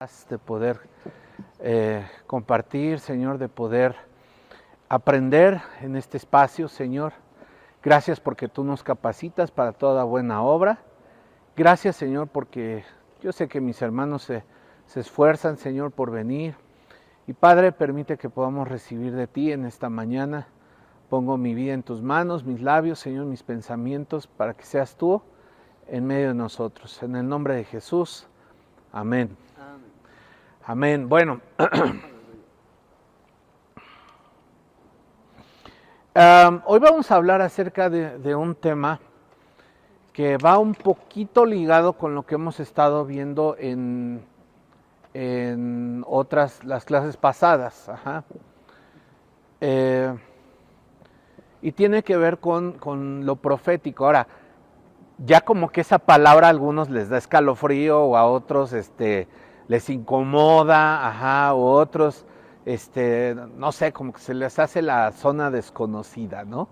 de poder compartir, Señor, de poder aprender en este espacio, Señor. Gracias porque tú nos capacitas para toda buena obra. Gracias, Señor, porque yo sé que mis hermanos se esfuerzan, Señor, por venir. Y Padre, permite que podamos recibir de ti en esta mañana. Pongo mi vida en tus manos, mis labios, Señor, mis pensamientos, para que seas tú en medio de nosotros. En el nombre de Jesús. Amén. Amén. Bueno, hoy vamos a hablar acerca de un tema que va un poquito ligado con lo que hemos estado viendo en las clases pasadas. Y tiene que ver con lo profético. Ahora, ya como que esa palabra a algunos les da escalofrío o a otros les incomoda, o otros, no sé, como que se les hace la zona desconocida, ¿no?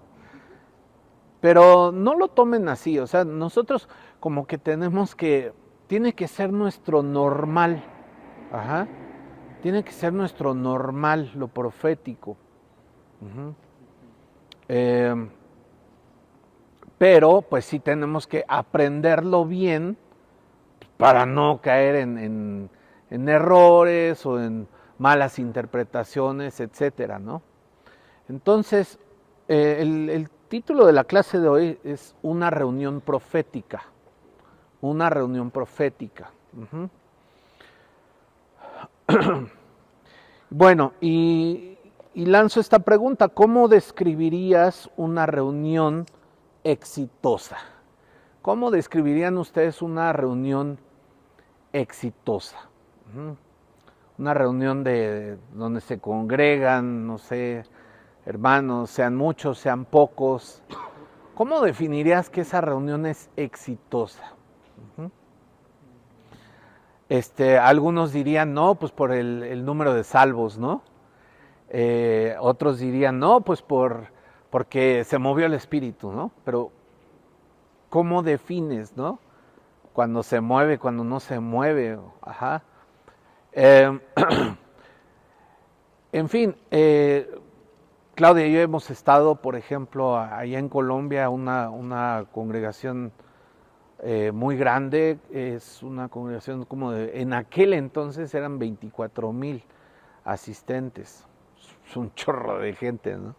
Pero no lo tomen así, o sea, nosotros como que tiene que ser nuestro normal, tiene que ser nuestro normal, lo profético. Pero pues sí tenemos que aprenderlo bien para no caer en errores o en malas interpretaciones, etcétera, ¿no? Entonces, el título de la clase de hoy es una reunión profética. Una reunión profética. Bueno, y lanzo esta pregunta: ¿cómo describirías una reunión exitosa? ¿Cómo describirían ustedes una reunión exitosa? Una reunión donde se congregan, no sé, hermanos, sean muchos, sean pocos. ¿Cómo definirías que esa reunión es exitosa? Algunos dirían, no, pues por el número de salvos, ¿no? Otros dirían, no, pues porque se movió el espíritu, ¿no? Pero, ¿cómo defines, no? Cuando se mueve, cuando no se mueve, en fin, Claudia y yo hemos estado, por ejemplo, allá en Colombia, una congregación muy grande. Es una congregación en aquel entonces eran 24,000 asistentes. Es un chorro de gente, ¿no?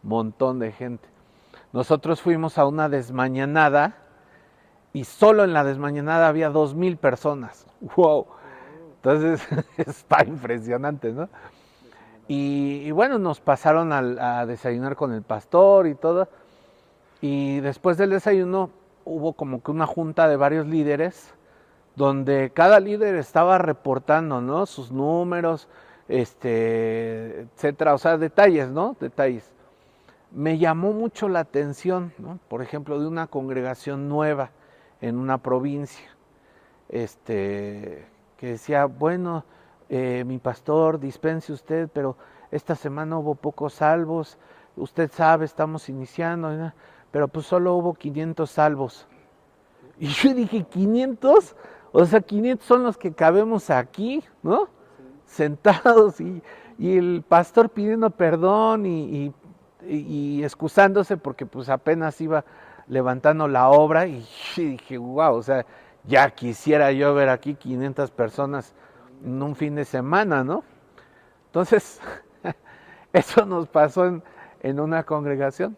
Montón de gente. Nosotros fuimos a una desmañanada y solo en la desmañanada había 2,000 personas. ¡Wow! Entonces está impresionante, ¿no? Y bueno, nos pasaron a desayunar con el pastor y todo. Y después del desayuno hubo como que una junta de varios líderes, donde cada líder estaba reportando, ¿no? Sus números, etcétera, o sea, detalles, ¿no? Detalles. Me llamó mucho la atención, ¿no? Por ejemplo, de una congregación nueva en una provincia, que decía, bueno, mi pastor, dispense usted, pero esta semana hubo pocos salvos, usted sabe, estamos iniciando, ¿no? Pero pues solo hubo 500 salvos. Y yo dije, ¿500? O sea, 500 son los que cabemos aquí, ¿no? Sentados y el pastor pidiendo perdón y excusándose porque pues apenas iba levantando la obra. Y dije, wow, o sea, ya quisiera yo ver aquí 500 personas en un fin de semana, ¿no? Entonces, eso nos pasó en una congregación.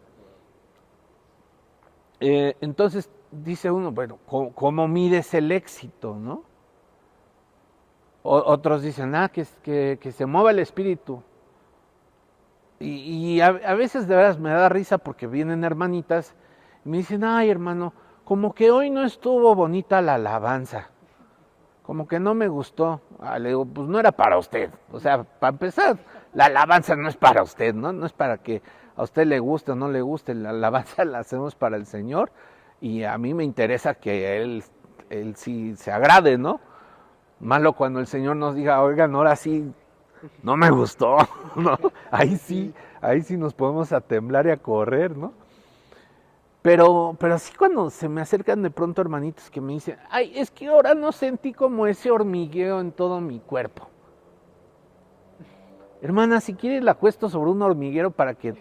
Entonces dice uno, bueno, ¿cómo mides el éxito, no? Otros dicen, que se mueva el espíritu. Y a veces de veras me da risa porque vienen hermanitas y me dicen, ay hermano, como que hoy no estuvo bonita la alabanza, como que no me gustó. Le digo, pues no era para usted. O sea, para empezar, la alabanza no es para usted, ¿no? No es para que a usted le guste o no le guste. La alabanza la hacemos para el Señor y a mí me interesa que Él sí se agrade, ¿no? Malo cuando el Señor nos diga, oigan, ahora sí, no me gustó, ¿no? Ahí sí nos podemos a temblar y a correr, ¿no? Pero sí cuando se me acercan de pronto hermanitos que me dicen, ay, es que ahora no sentí como ese hormigueo en todo mi cuerpo. Hermana, si quieres la acuesto sobre un hormiguero para que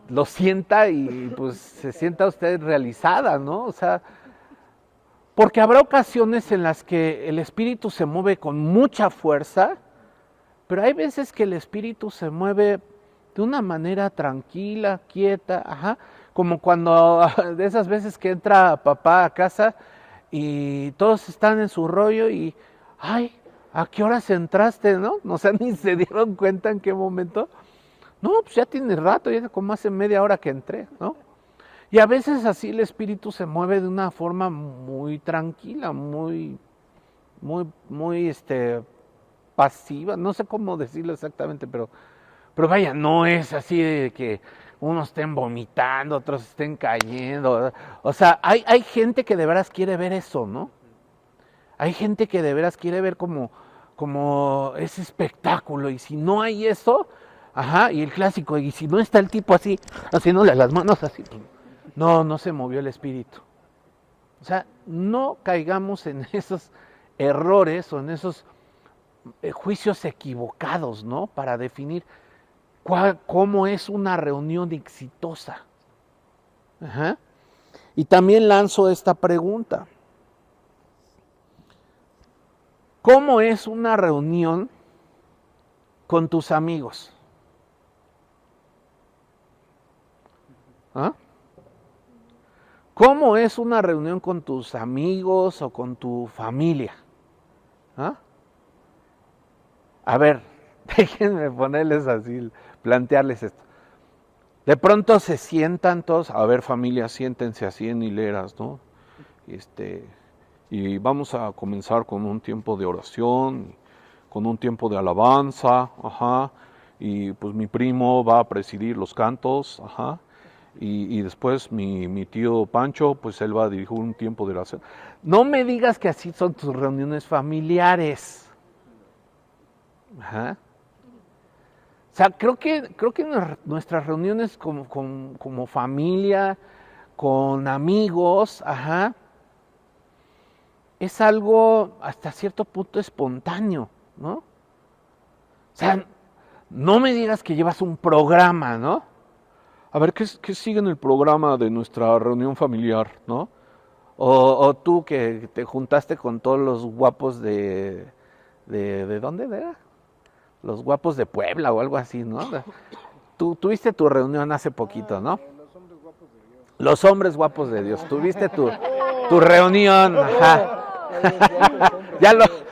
lo sienta y pues se sienta usted realizada, ¿no? O sea, porque habrá ocasiones en las que el espíritu se mueve con mucha fuerza, pero hay veces que el espíritu se mueve de una manera tranquila, quieta, ajá, como cuando de esas veces que entra papá a casa y todos están en su rollo y, ay, ¿a qué horas entraste, no? O sea, ni se dieron cuenta en qué momento. No, pues ya tiene rato, ya como hace media hora que entré, ¿no? Y a veces así el espíritu se mueve de una forma muy tranquila, muy pasiva, no sé cómo decirlo exactamente, pero vaya, no es así de que unos estén vomitando, otros estén cayendo. O sea, hay gente que de veras quiere ver eso, ¿no? Hay gente que de veras quiere ver como ese espectáculo. Y si no hay eso, ajá, y el clásico, y si no está el tipo así, haciéndole las manos así, no se movió el espíritu. O sea, no caigamos en esos errores o en esos juicios equivocados, ¿no? Para definir cómo es una reunión exitosa. Ajá. Y también lanzo esta pregunta. ¿Cómo es una reunión con tus amigos? ¿Ah? ¿Cómo es una reunión con tus amigos o con tu familia? ¿Ah? A ver, déjenme ponerles así, plantearles esto. De pronto se sientan todos, a ver familia, siéntense así en hileras, ¿no? Y vamos a comenzar con un tiempo de oración, con un tiempo de alabanza, ajá, y pues mi primo va a presidir los cantos, ajá, y después mi tío Pancho, pues él va a dirigir un tiempo de oración. No me digas que así son tus reuniones familiares. Ajá. O sea, creo que nuestras reuniones como familia, con amigos, ajá, es algo hasta cierto punto espontáneo, ¿no? O sea, no me digas que llevas un programa, ¿no? A ver, ¿qué sigue en el programa de nuestra reunión familiar, ¿no? O tú que te juntaste con todos los guapos ¿de dónde era? Los guapos de Puebla o algo así, ¿no? Tú tuviste tu reunión hace poquito, ¿no? Los hombres guapos de Dios. Tuviste tu reunión, ajá.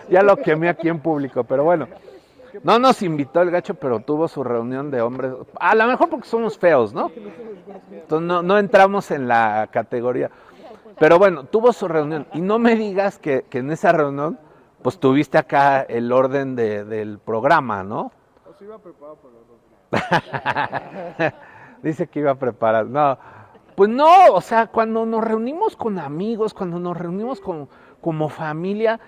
Ya lo quemé aquí en público, pero bueno. No nos invitó el gacho, pero tuvo su reunión de hombres. A lo mejor porque somos feos, ¿no? Entonces no entramos en la categoría. Pero bueno, tuvo su reunión. Y no me digas que en esa reunión, pues tuviste acá el orden del programa, ¿no? O se iba preparado para los Dice que iba preparado. No, pues no, o sea, cuando nos reunimos con amigos, cuando nos reunimos como familia,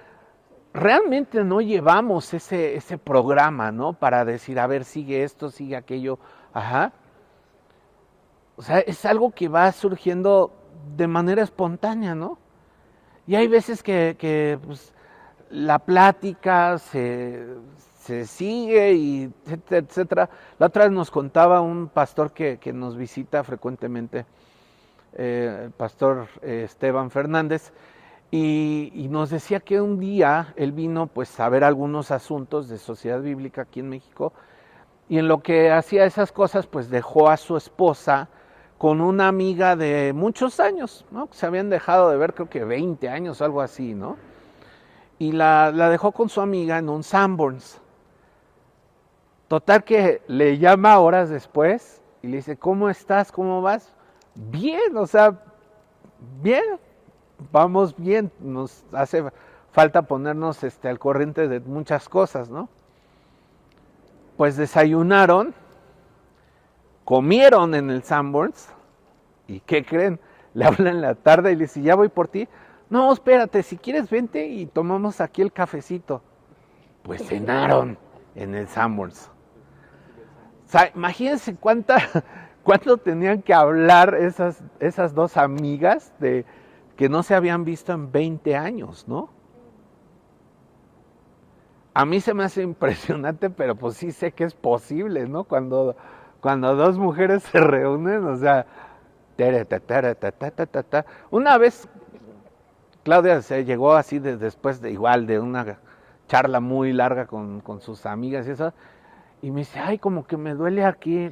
realmente no llevamos ese programa, ¿no? Para decir, a ver, sigue esto, sigue aquello, ajá. O sea, es algo que va surgiendo de manera espontánea, ¿no? Y hay veces que pues, la plática se sigue y etcétera, etcétera. La otra vez nos contaba un pastor que nos visita frecuentemente, el pastor Esteban Fernández, y nos decía que un día él vino pues a ver algunos asuntos de Sociedad Bíblica aquí en México, y en lo que hacía esas cosas pues dejó a su esposa con una amiga de muchos años, ¿no? Se habían dejado de ver creo que 20 años, algo así, ¿no? Y la dejó con su amiga en un Sanborns. Total que le llama horas después y le dice, ¿cómo estás? ¿Cómo vas? Bien, o sea, bien, vamos bien, nos hace falta ponernos al corriente de muchas cosas, ¿no? Pues desayunaron, comieron en el Sanborns, ¿y qué creen? Le hablan en la tarde y le dice, ya voy por ti. No, espérate, si quieres vente y tomamos aquí el cafecito. Pues cenaron en el Sanborns. O sea, imagínense ¿Cuánto tenían que hablar esas dos amigas de que no se habían visto en 20 años, ¿no? A mí se me hace impresionante, pero pues sí sé que es posible, ¿no? Cuando dos mujeres se reúnen, o sea, una vez Claudia se llegó así después de igual de una charla muy larga con sus amigas y eso, y me dice, ay, como que me duele aquí.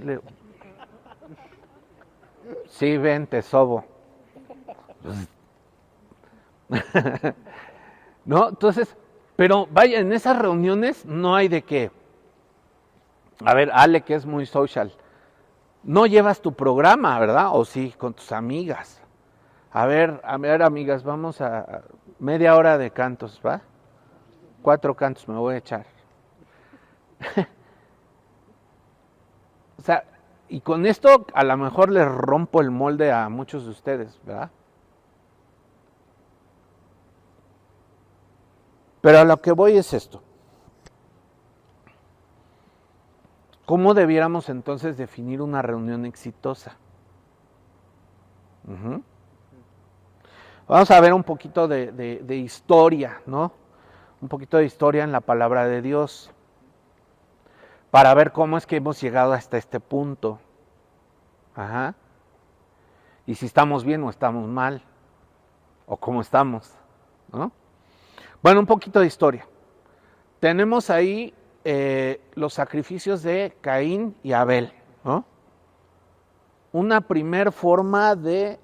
Sí, ven, te sobo. ¿No? Entonces, pero vaya, en esas reuniones no hay de qué. A ver, Ale, que es muy social, no llevas tu programa, ¿verdad? O sí, con tus amigas. A ver, amigas, vamos a media hora de cantos, ¿va? 4 cantos me voy a echar. O sea, y con esto a lo mejor les rompo el molde a muchos de ustedes, ¿verdad? Pero a lo que voy es esto. ¿Cómo debiéramos entonces definir una reunión exitosa? Vamos a ver un poquito de historia, ¿no? Un poquito de historia en la palabra de Dios, para ver cómo es que hemos llegado hasta este punto. Ajá. Y si estamos bien o estamos mal, o cómo estamos, ¿no? Bueno, un poquito de historia. Tenemos ahí los sacrificios de Caín y Abel, ¿no? Una primer forma de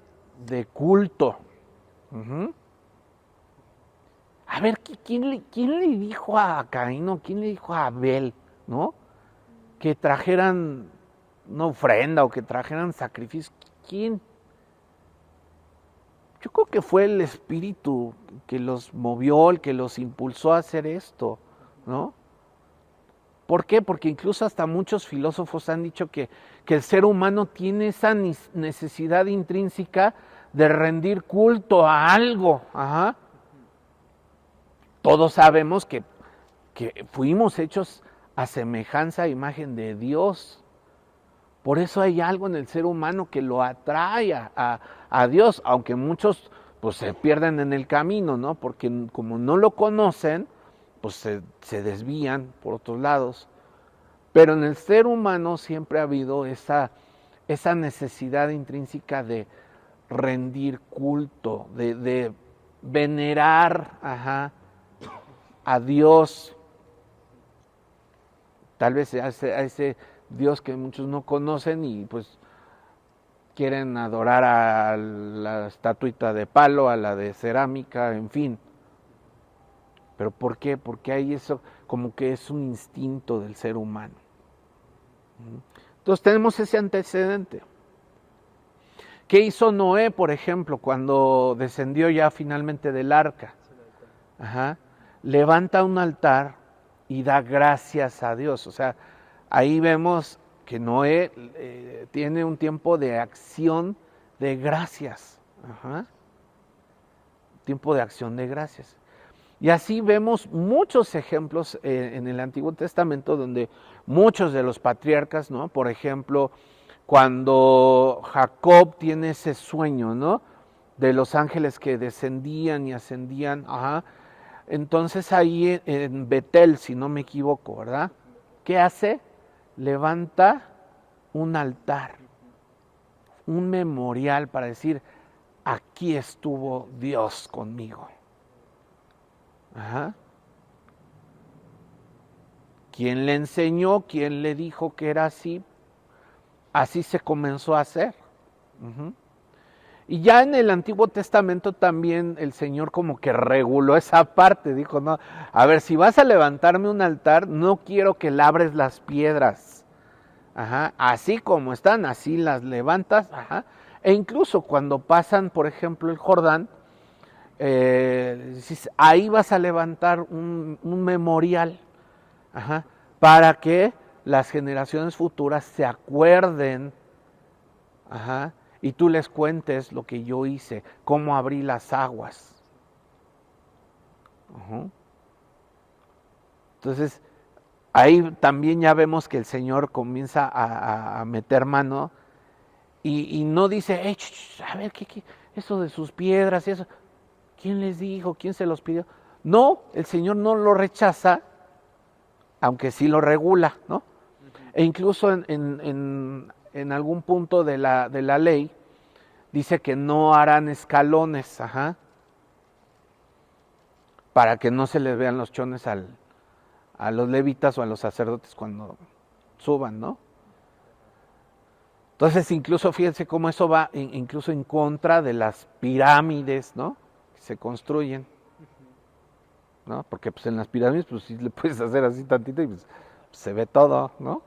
culto. A ver, ¿quién le dijo a Caín o quién le dijo a Abel, ¿no? Que trajeran una ofrenda o que trajeran sacrificio. ¿Quién? Yo creo que fue el Espíritu que los movió, el que los impulsó a hacer esto, ¿no? ¿Por qué? Porque incluso hasta muchos filósofos han dicho que el ser humano tiene esa necesidad intrínseca de rendir culto a algo. Ajá. Todos sabemos que fuimos hechos a semejanza e imagen de Dios. Por eso hay algo en el ser humano que lo atrae a Dios, aunque muchos pues se pierden en el camino, ¿no? Porque como no lo conocen, pues se desvían por otros lados. Pero en el ser humano siempre ha habido esa necesidad intrínseca de rendir culto, de venerar a Dios, tal vez a ese Dios que muchos no conocen y pues quieren adorar a la estatuita de palo, a la de cerámica, en fin. ¿Pero por qué? Porque hay eso, como que es un instinto del ser humano. Entonces tenemos ese antecedente. ¿Qué hizo Noé, por ejemplo, cuando descendió ya finalmente del arca? Levanta un altar y da gracias a Dios. O sea, ahí vemos que Noé tiene un tiempo de acción de gracias. Tiempo de acción de gracias. Y así vemos muchos ejemplos en el Antiguo Testamento donde muchos de los patriarcas, ¿no? Por ejemplo, cuando Jacob tiene ese sueño, ¿no? De los ángeles que descendían y ascendían, entonces ahí en Betel, si no me equivoco, ¿verdad? ¿Qué hace? Levanta un altar, un memorial para decir, aquí estuvo Dios conmigo. ¿Quién le enseñó? ¿Quién le dijo que era así? Así se comenzó a hacer. Y ya en el Antiguo Testamento también el Señor como que reguló esa parte. Dijo, no, a ver, si vas a levantarme un altar, no quiero que labres las piedras. Así como están, así las levantas. E incluso cuando pasan, por ejemplo, el Jordán, ahí vas a levantar un memorial para que las generaciones futuras se acuerden y tú les cuentes lo que yo hice, cómo abrí las aguas. Entonces, ahí también ya vemos que el Señor comienza a meter mano Y no dice, hey, a ver, ¿qué? Eso de sus piedras y eso. ¿Quién les dijo? ¿Quién se los pidió? No, el Señor no lo rechaza, aunque sí lo regula, ¿no? E incluso en algún punto de la ley dice que no harán escalones, para que no se les vean los chones a los levitas o a los sacerdotes cuando suban, ¿no? Entonces, incluso fíjense cómo eso va incluso en contra de las pirámides, ¿no? Que se construyen, ¿no? Porque pues en las pirámides, pues sí le puedes hacer así tantito y pues se ve todo, ¿no?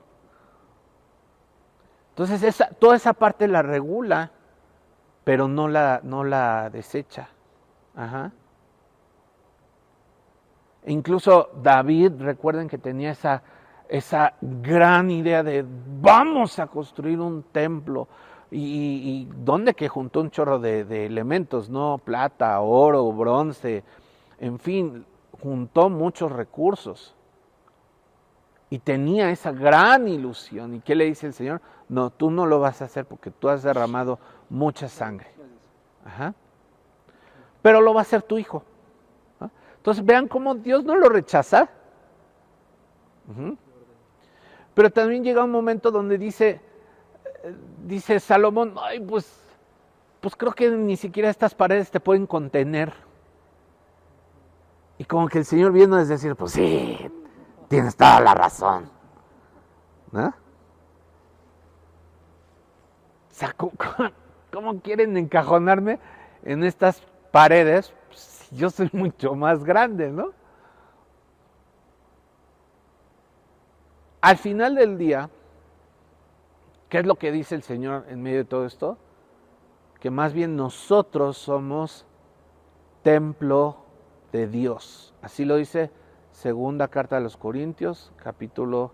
Entonces, toda esa parte la regula, pero no la desecha. Ajá. E incluso David, recuerden que tenía esa gran idea de vamos a construir un templo. Y donde que juntó un chorro de elementos, ¿no? Plata, oro, bronce, en fin, juntó muchos recursos. Y tenía esa gran ilusión. ¿Y qué le dice el Señor? No, tú no lo vas a hacer porque tú has derramado mucha sangre. Ajá. Pero lo va a hacer tu hijo. ¿No? Entonces vean cómo Dios no lo rechaza. Uh-huh. Pero también llega un momento donde dice Salomón, ay, pues creo que ni siquiera estas paredes te pueden contener. Y como que el Señor viene a decir, pues sí, tienes toda la razón. ¿No? O sea, ¿cómo quieren encajonarme en estas paredes? Pues, yo soy mucho más grande, ¿no? Al final del día, ¿qué es lo que dice el Señor en medio de todo esto? Que más bien nosotros somos templo de Dios. Así lo dice segunda carta de los Corintios, capítulo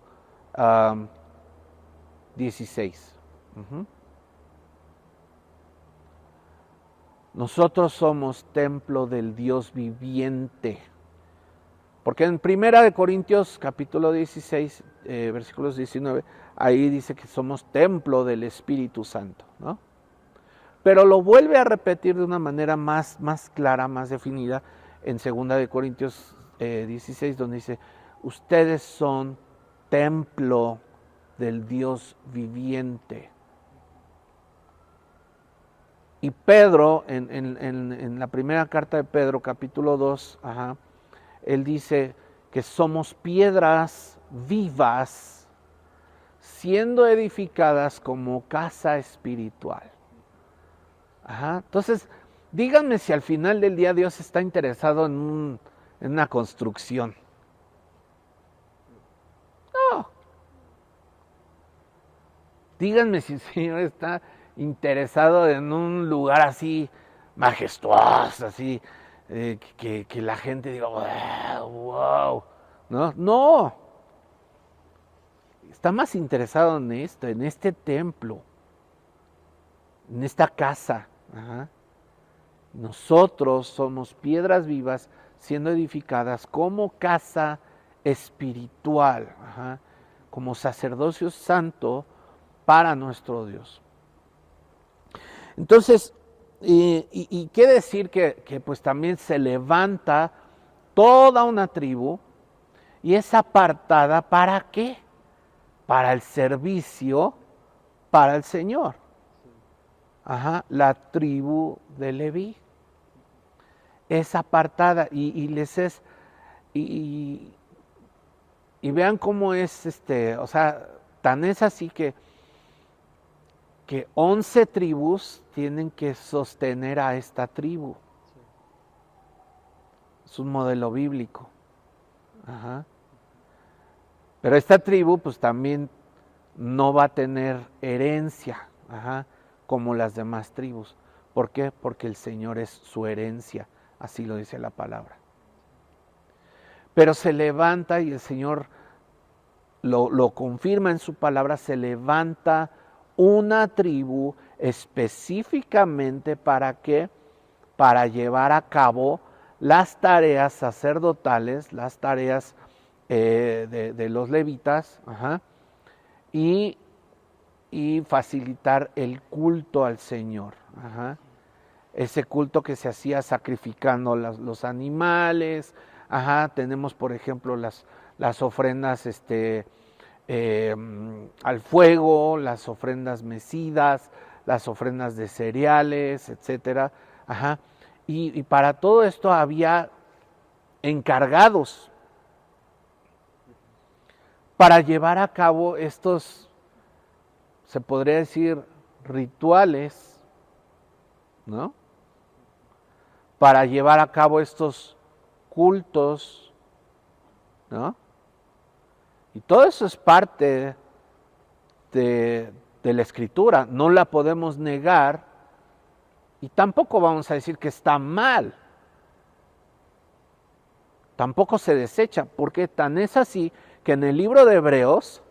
16. Uh-huh. Nosotros somos templo del Dios viviente. Porque en primera de Corintios, capítulo 16, versículos 19, ahí dice que somos templo del Espíritu Santo, ¿no? Pero lo vuelve a repetir de una manera más clara, más definida, en segunda de Corintios 16, donde dice, ustedes son templo del Dios viviente. Y Pedro, en la primera carta de Pedro, capítulo 2, él dice que somos piedras vivas, siendo edificadas como casa espiritual. Entonces, díganme si al final del día Dios está interesado en una construcción. No. Díganme si el Señor está interesado en un lugar así majestuoso, así que la gente diga, wow, ¿no? No. Está más interesado en esto, en este templo, en esta casa. Nosotros somos piedras vivas siendo edificadas como casa espiritual, como sacerdocio santo para nuestro Dios. Entonces, y qué decir que pues también se levanta toda una tribu y es apartada, ¿para qué? Para el servicio para el Señor. La tribu de Leví es apartada y les es y vean cómo es o sea, tan es así que 11 tribus tienen que sostener a esta tribu. Es un modelo bíblico. Pero esta tribu pues también no va a tener herencia, como las demás tribus. ¿Por qué? Porque el Señor es su herencia, así lo dice la palabra. Pero se levanta y el Señor lo confirma en su palabra, se levanta una tribu específicamente ¿para qué? Para llevar a cabo las tareas sacerdotales, las tareas de los levitas, y y facilitar el culto al Señor. Ajá. Ese culto que se hacía sacrificando los animales. Ajá. Tenemos, por ejemplo, las ofrendas al fuego, las ofrendas mecidas, las ofrendas de cereales, etcétera. Ajá. Y para todo esto había encargados para llevar a cabo estos, se podría decir, rituales, ¿no? Para llevar a cabo estos cultos, ¿no? Y todo eso es parte de la Escritura, no la podemos negar y tampoco vamos a decir que está mal. Tampoco se desecha, porque tan es así que en el libro de Hebreos,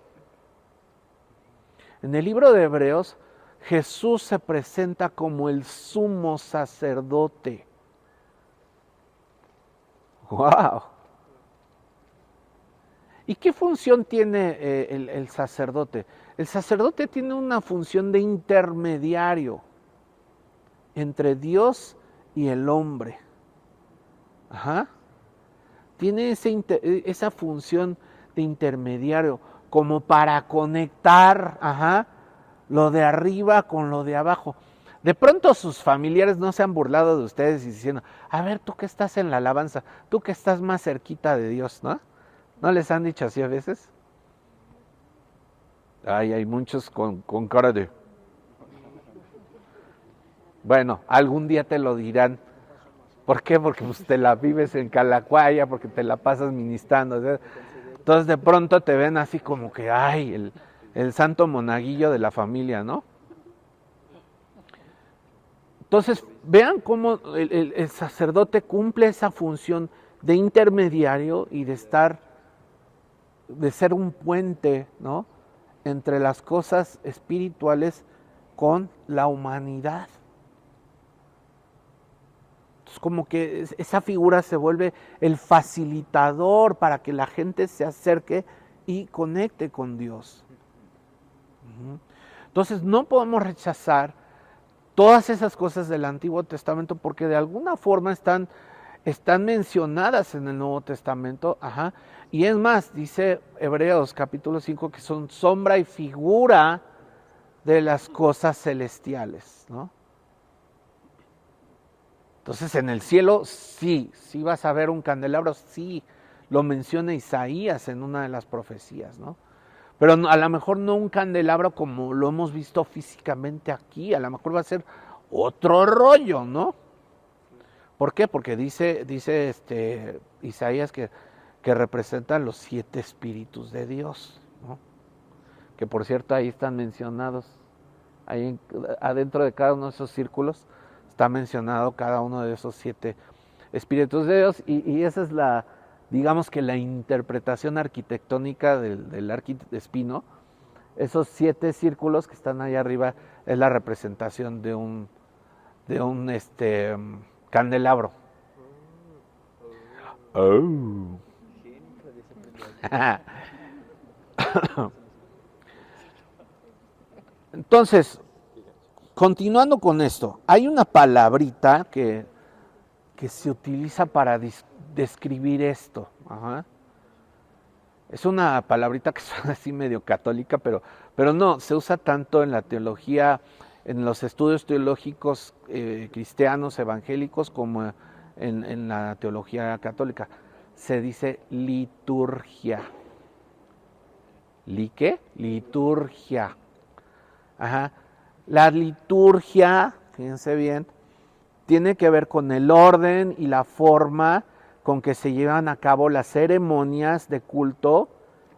Jesús se presenta como el sumo sacerdote. ¡Wow! ¿Y qué función tiene el sacerdote? El sacerdote tiene una función de intermediario entre Dios y el hombre. Ajá. Tiene esa función de intermediario, como para conectar, ajá, lo de arriba con lo de abajo. De pronto sus familiares no se han burlado de ustedes y diciendo, a ver, tú que estás en la alabanza, tú que estás más cerquita de Dios, ¿no? ¿No les han dicho así a veces? Ay, hay muchos con cara de... Bueno, algún día te lo dirán. ¿Por qué? Porque pues, te la vives en Calacuaya, porque te la pasas ministrando. Entonces de pronto te ven así como que, ay, el santo monaguillo de la familia, ¿no? Entonces vean cómo el sacerdote cumple esa función de intermediario y de ser un puente, ¿no? Entre las cosas espirituales con la humanidad. Entonces, como que esa figura se vuelve el facilitador para que la gente se acerque y conecte con Dios. Entonces, no podemos rechazar todas esas cosas del Antiguo Testamento porque de alguna forma están mencionadas en el Nuevo Testamento. Ajá. Y es más, dice Hebreos capítulo 5 que son sombra y figura de las cosas celestiales, ¿no? Entonces en el cielo sí vas a ver un candelabro, sí, lo menciona Isaías en una de las profecías, ¿no? Pero a lo mejor no un candelabro como lo hemos visto físicamente aquí, a lo mejor va a ser otro rollo, ¿no? ¿Por qué? Porque dice Isaías que representan los 7 espíritus de Dios, ¿no? Que por cierto ahí están mencionados, ahí adentro de cada uno de esos círculos está mencionado cada uno de esos 7 espíritus de Dios y esa es digamos que la interpretación arquitectónica del arquiespino. Esos 7 círculos que están ahí arriba es la representación de un candelabro. Oh. Entonces, continuando con esto, hay una palabrita que se utiliza para describir esto. Ajá. Es una palabrita que suena así medio católica, pero no, se usa tanto en la teología, en los estudios teológicos cristianos, evangélicos, como en la teología católica. Se dice liturgia. ¿Qué? Liturgia. Ajá. La liturgia, fíjense bien, tiene que ver con el orden y la forma con que se llevan a cabo las ceremonias de culto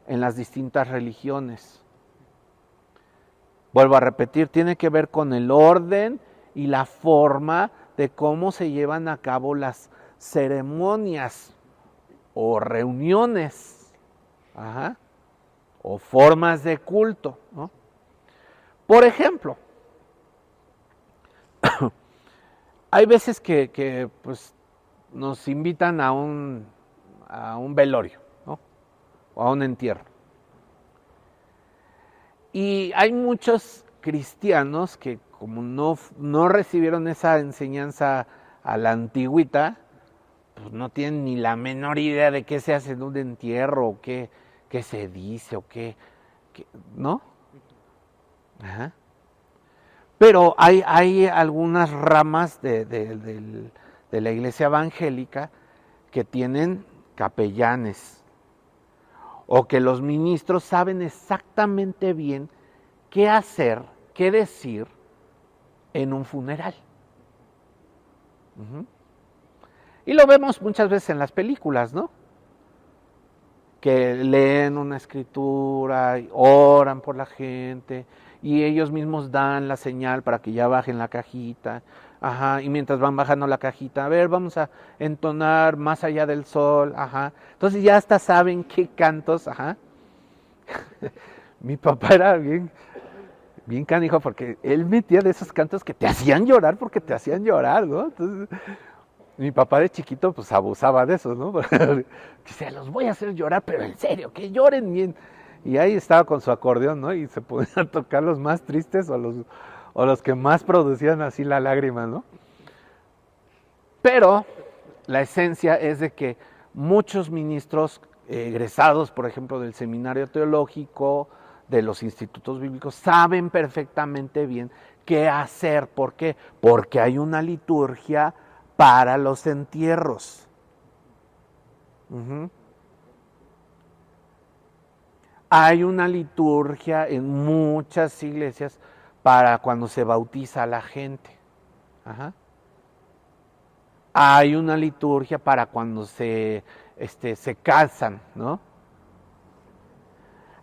en las distintas religiones. Vuelvo a repetir, tiene que ver con el orden y la forma de cómo se llevan a cabo las ceremonias o reuniones, ajá, o formas de culto, ¿no? Por ejemplo, hay veces que pues, nos invitan a un velorio, ¿no? O a un entierro. Y hay muchos cristianos que como no recibieron esa enseñanza a la antigüita, pues no tienen ni la menor idea de qué se hace en un entierro, o qué se dice, o ¿no? Ajá. Pero hay algunas ramas de la iglesia evangélica que tienen capellanes, o que los ministros saben exactamente bien qué hacer, qué decir en un funeral. Uh-huh. Y lo vemos muchas veces en las películas, ¿no? Que leen una escritura, oran por la gente, y ellos mismos dan la señal para que ya bajen la cajita. Ajá, y mientras van bajando la cajita, a ver, vamos a entonar Más allá del sol. Ajá. Entonces ya hasta saben qué cantos. Ajá. Mi papá era bien canijo, porque él metía de esos cantos que te hacían llorar, porque te hacían llorar, ¿no? Entonces, mi papá de chiquito pues abusaba de eso, ¿no? Dice, los voy a hacer llorar, pero en serio, que lloren bien. Y ahí estaba con su acordeón, ¿no? Y se podían tocar los más tristes o los que más producían así la lágrima, ¿no? Pero la esencia es de que muchos ministros egresados, por ejemplo, del seminario teológico, de los institutos bíblicos, saben perfectamente bien qué hacer. ¿Por qué? Porque hay una liturgia para los entierros. Uh-huh. Hay una liturgia en muchas iglesias para cuando se bautiza a la gente. Ajá. Hay una liturgia para cuando se casan, ¿no?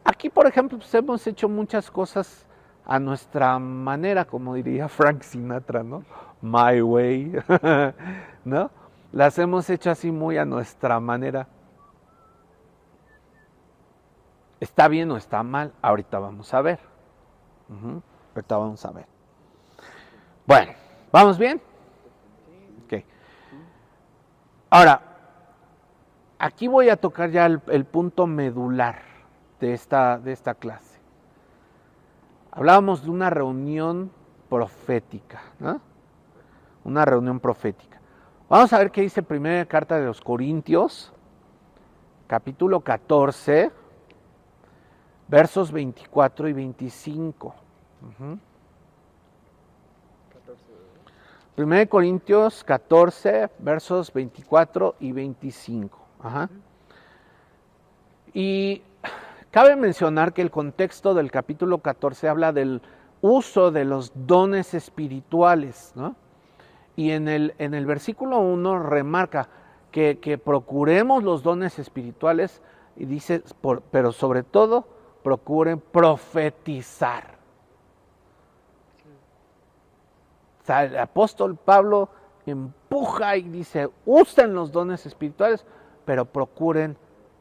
Aquí, por ejemplo, pues hemos hecho muchas cosas a nuestra manera, como diría Frank Sinatra, ¿no? My way, ¿no? Las hemos hecho así muy a nuestra manera. ¿Está bien o está mal? Ahorita vamos a ver. Uh-huh. Ahorita vamos a ver. Bueno, ¿vamos bien? Ok. Ahora, aquí voy a tocar ya el punto medular de esta clase. Hablábamos de una reunión profética, ¿no? Una reunión profética. Vamos a ver qué dice primera carta de los Corintios, capítulo 14, versos 24 y 25. Uh-huh. 1 Corintios 14, versos 24 y 25. Ajá. Y cabe mencionar que el contexto del capítulo 14 habla del uso de los dones espirituales, ¿no? Y en el versículo 1 remarca que procuremos los dones espirituales, y dice, pero sobre todo procuren profetizar. O sea, el apóstol Pablo empuja y dice, usen los dones espirituales, pero procuren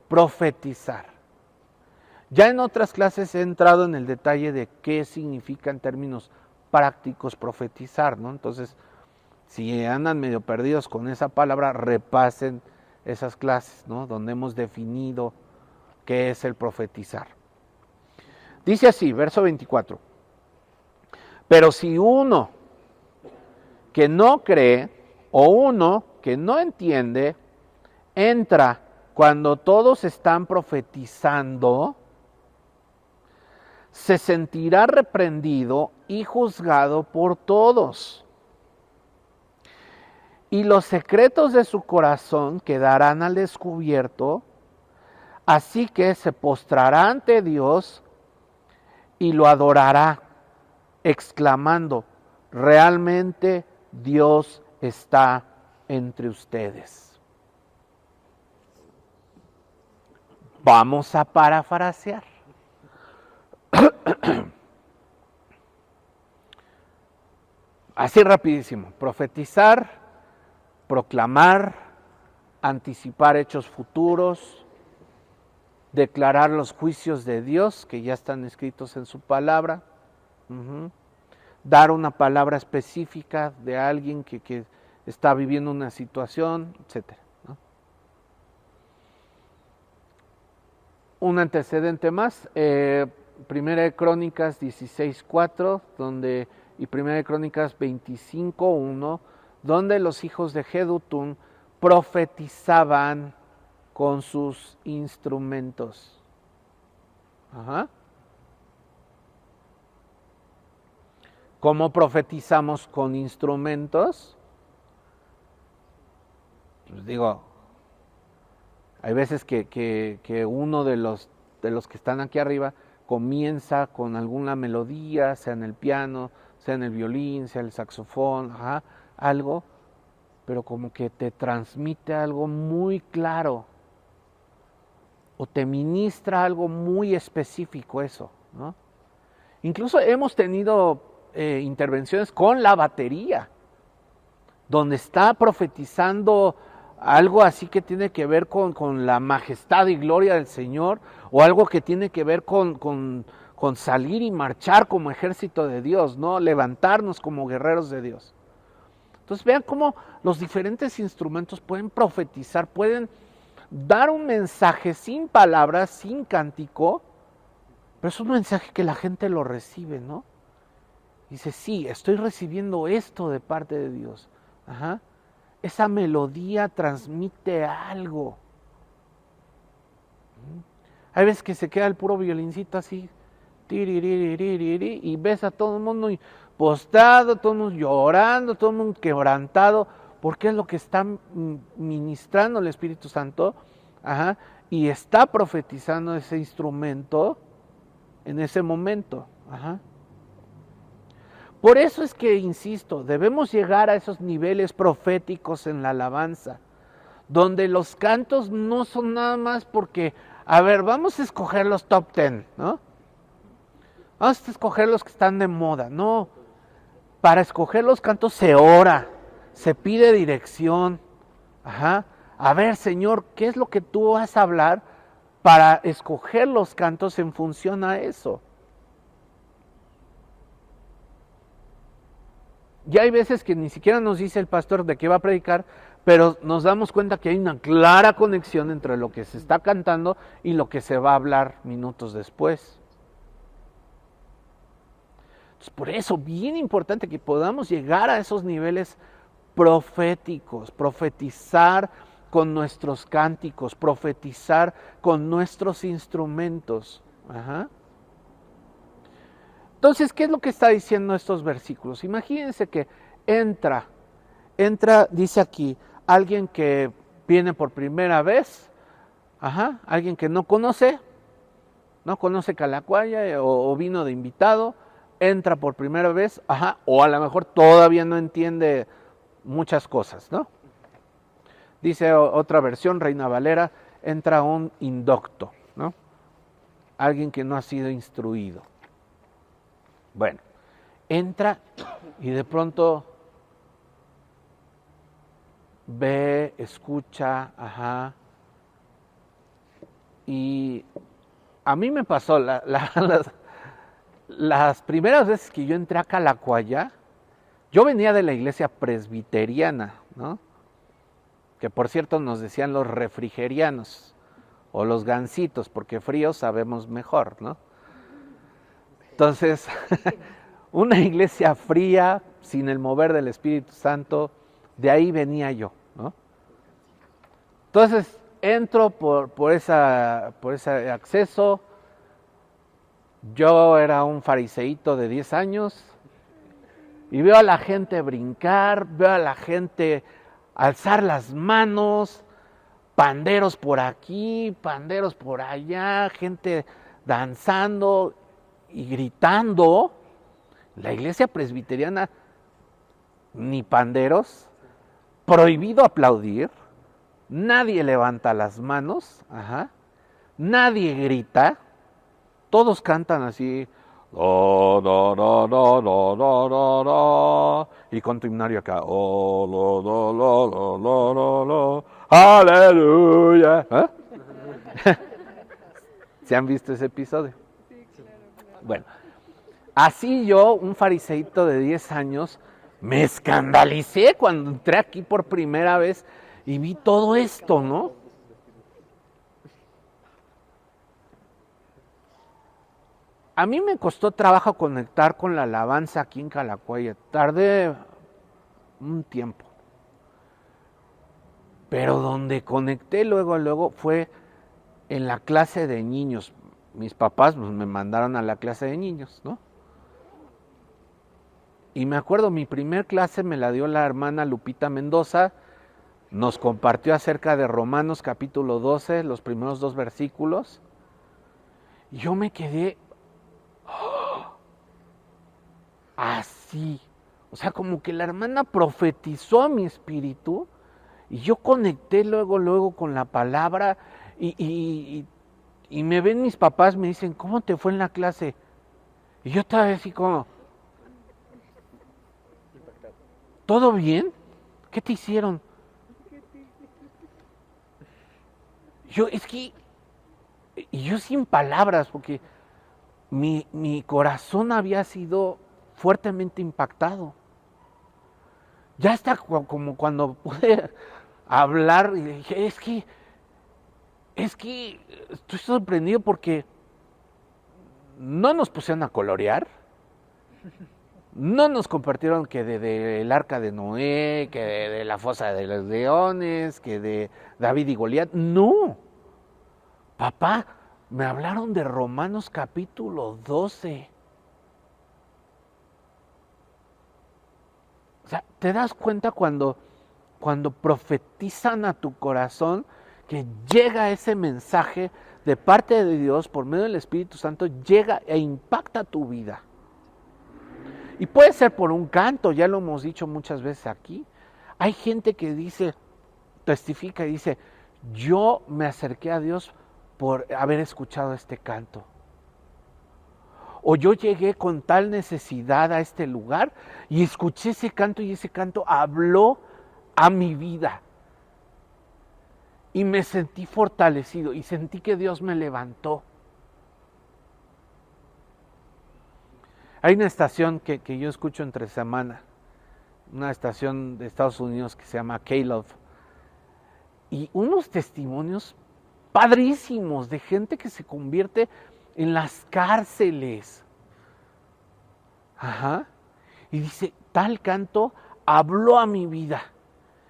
profetizar. Ya en otras clases he entrado en el detalle de qué significa en términos prácticos profetizar, ¿no? Entonces, si andan medio perdidos con esa palabra, repasen esas clases, ¿no? Donde hemos definido qué es el profetizar. Dice así, verso 24. Pero si uno que no cree o uno que no entiende entra cuando todos están profetizando, se sentirá reprendido y juzgado por todos. Y los secretos de su corazón quedarán al descubierto, así que se postrará ante Dios y lo adorará, exclamando, realmente Dios está entre ustedes. Vamos a parafrasear. Así rapidísimo, profetizar, proclamar, anticipar hechos futuros, declarar los juicios de Dios que ya están escritos en su palabra, dar una palabra específica de alguien que está viviendo una situación, etc. ¿no? Un antecedente más, Primera de Crónicas 16:4, y Primera de Crónicas 25:1, donde los hijos de Jedutún profetizaban con sus instrumentos. Ajá. ¿Cómo profetizamos con instrumentos? Pues digo, hay veces que uno de los que están aquí arriba comienza con alguna melodía, sea en el piano, sea en el violín, sea en el saxofón, ajá, algo, pero como que te transmite algo muy claro o te ministra algo muy específico eso, ¿no? Incluso hemos tenido intervenciones con la batería, donde está profetizando algo así que tiene que ver con la majestad y gloria del Señor, o algo que tiene que ver con salir y marchar como ejército de Dios, ¿no? Levantarnos como guerreros de Dios. Entonces vean cómo los diferentes instrumentos pueden profetizar, pueden dar un mensaje sin palabras, sin cántico, pero es un mensaje que la gente lo recibe, ¿no? Dice, sí, estoy recibiendo esto de parte de Dios. Ajá. Esa melodía transmite algo. Hay veces que se queda el puro violincito así, y ves a todo el mundo postrado, todo el mundo llorando, todo el mundo quebrantado, porque es lo que está ministrando el Espíritu Santo, ajá, y está profetizando ese instrumento en ese momento. Ajá. Por eso es que, insisto, debemos llegar a esos niveles proféticos en la alabanza, donde los cantos no son nada más porque, a ver, vamos a escoger los top 10, ¿no? Vamos a escoger los que están de moda. No, para escoger los cantos se ora, se pide dirección. Ajá. A ver, Señor, ¿qué es lo que tú vas a hablar para escoger los cantos en función a eso? Ya hay veces que ni siquiera nos dice el pastor de qué va a predicar, pero nos damos cuenta que hay una clara conexión entre lo que se está cantando y lo que se va a hablar minutos después. Entonces, por eso, bien importante que podamos llegar a esos niveles proféticos, profetizar con nuestros cánticos, profetizar con nuestros instrumentos. Ajá. Entonces, ¿qué es lo que está diciendo estos versículos? Imagínense que entra, dice aquí, alguien que viene por primera vez, ajá, alguien que no conoce Calacuaya o vino de invitado, entra por primera vez, ajá, o a lo mejor todavía no entiende muchas cosas, ¿no? Dice otra versión, Reina Valera, entra un indocto, ¿no? Alguien que no ha sido instruido. Bueno, entra y de pronto ve, escucha, ajá. Y a mí me pasó las primeras veces que yo entré a Calacuaya, yo venía de la iglesia presbiteriana, ¿no? Que por cierto nos decían los refrigerianos o los gansitos, porque fríos sabemos mejor, ¿no? Entonces, una iglesia fría, sin el mover del Espíritu Santo, de ahí venía yo, ¿no? Entonces, entro por ese acceso. Yo era un fariseíto de 10 años y veo a la gente brincar, veo a la gente alzar las manos, panderos por aquí, panderos por allá, gente danzando y gritando. La iglesia presbiteriana, ni panderos, prohibido aplaudir, nadie levanta las manos, ajá, nadie grita, todos cantan así, no, no, no, no, no, no, no, no, y con tu himnario acá, oh, no, no, no, no, no, no, aleluya. ¿Eh? ¿Se han visto ese episodio? Sí, claro. Bueno, así yo, un fariseíto de 10 años, me escandalicé cuando entré aquí por primera vez y vi todo esto, ¿no? a mí me costó trabajo conectar con la alabanza aquí en Calacuaya. Tardé un tiempo. Pero donde conecté luego fue en la clase de niños. Mis papás pues, me mandaron a la clase de niños, ¿no? Y me acuerdo, mi primer clase me la dio la hermana Lupita Mendoza. Nos compartió acerca de Romanos capítulo 12, los primeros 2 versículos. Y yo me quedé así. O sea, como que la hermana profetizó a mi espíritu y yo conecté luego con la palabra y me ven mis papás, me dicen, ¿cómo te fue en la clase? Y yo estaba así como, ¿todo bien? ¿Qué te hicieron? Y yo sin palabras, porque mi corazón había sido fuertemente impactado. Ya hasta como cuando pude hablar y dije, es que estoy sorprendido porque no nos pusieron a colorear, no nos compartieron que del arca de Noé, que de la fosa de los leones, que de David y Goliat, no. Papá, me hablaron de Romanos capítulo 12. O sea, ¿te das cuenta cuando profetizan a tu corazón que llega ese mensaje de parte de Dios por medio del Espíritu Santo, llega e impacta tu vida? Y puede ser por un canto, ya lo hemos dicho muchas veces aquí. Hay gente que dice, testifica y dice, yo me acerqué a Dios por haber escuchado este canto. O yo llegué con tal necesidad a este lugar y escuché ese canto y ese canto habló a mi vida. Y me sentí fortalecido y sentí que Dios me levantó. Hay una estación que yo escucho entre semana, una estación de Estados Unidos que se llama K-Love. Y unos testimonios padrísimos de gente que se convierte en las cárceles. Ajá. Y dice, tal canto habló a mi vida.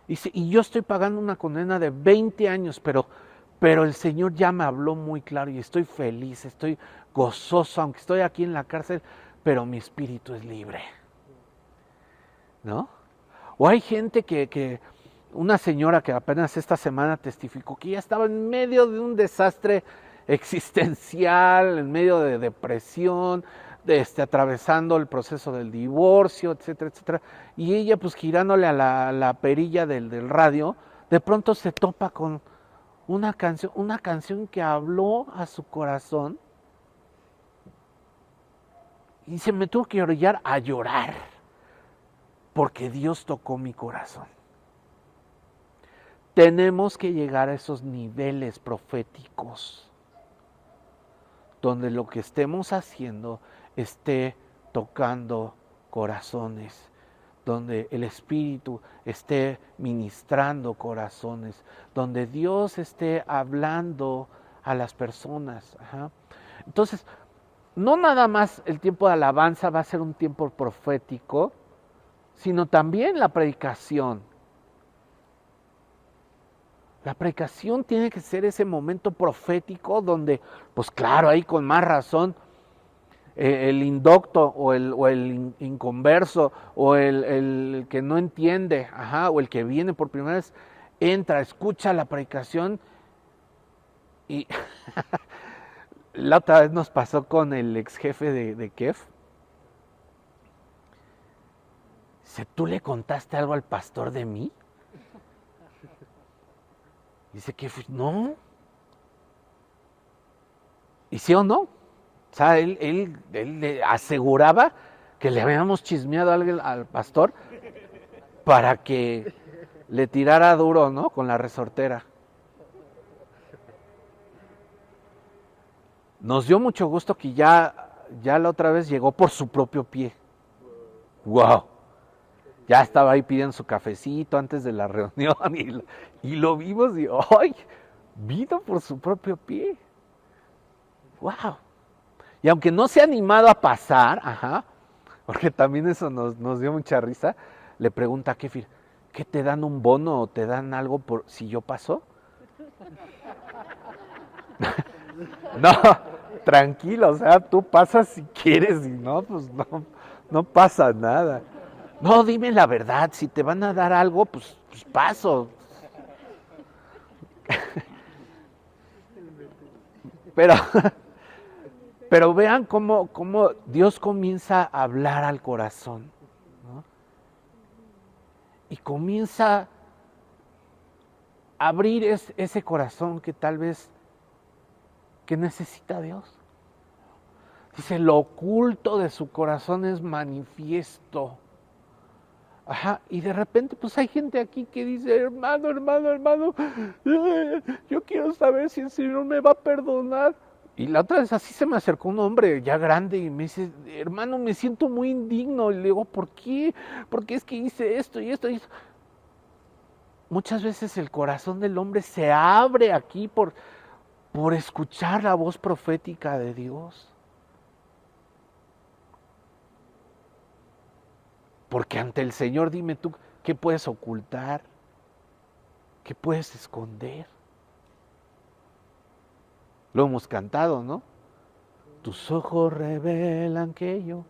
Dice, y yo estoy pagando una condena de 20 años, pero el Señor ya me habló muy claro y estoy feliz, estoy gozoso, aunque estoy aquí en la cárcel, pero mi espíritu es libre. ¿No? O hay gente que una señora que apenas esta semana testificó que ya estaba en medio de un desastre existencial, en medio de depresión, atravesando el proceso del divorcio, etcétera, etcétera. Y ella, pues girándole a la perilla del radio, de pronto se topa con una canción que habló a su corazón. Y se me tuvo que orillar a llorar, porque Dios tocó mi corazón. Tenemos que llegar a esos niveles proféticos, donde lo que estemos haciendo esté tocando corazones, donde el Espíritu esté ministrando corazones, donde Dios esté hablando a las personas. Ajá. Entonces, no nada más el tiempo de alabanza va a ser un tiempo profético, sino también la predicación. La predicación tiene que ser ese momento profético donde, pues claro, ahí con más razón, el indocto o el inconverso o el que no entiende, o el que viene por primera vez, entra, escucha la predicación y la otra vez nos pasó con el ex jefe de Kef. Dice, ¿tú le contaste algo al pastor de mí? Dice que no. ¿Y sí o no? O sea, él le aseguraba que le habíamos chismeado al pastor para que le tirara duro, ¿no? Con la resortera. Nos dio mucho gusto que ya la otra vez llegó por su propio pie. ¡Wow! Ya estaba ahí pidiendo su cafecito antes de la reunión y lo vimos y ¡ay! Vino por su propio pie. ¡Wow! Y aunque no se ha animado a pasar, porque también eso nos dio mucha risa, le pregunta a Kéfir, ¿qué te dan un bono o te dan algo por si yo paso? No, tranquilo, o sea, tú pasas si quieres y no, pues no pasa nada. No, dime la verdad, si te van a dar algo, pues paso. Pero vean cómo Dios comienza a hablar al corazón, ¿no? Y comienza a abrir ese corazón que tal vez que necesita Dios. Dice, lo oculto de su corazón es manifiesto. Y de repente pues hay gente aquí que dice, hermano, yo quiero saber si el Señor me va a perdonar. Y la otra vez así se me acercó un hombre ya grande y me dice, hermano, me siento muy indigno. Y le digo, ¿por qué? Porque es que hice esto y esto y esto. Muchas veces el corazón del hombre se abre aquí por escuchar la voz profética de Dios. Porque ante el Señor, dime tú, ¿qué puedes ocultar? ¿Qué puedes esconder? Lo hemos cantado, ¿no? Tus ojos revelan que yo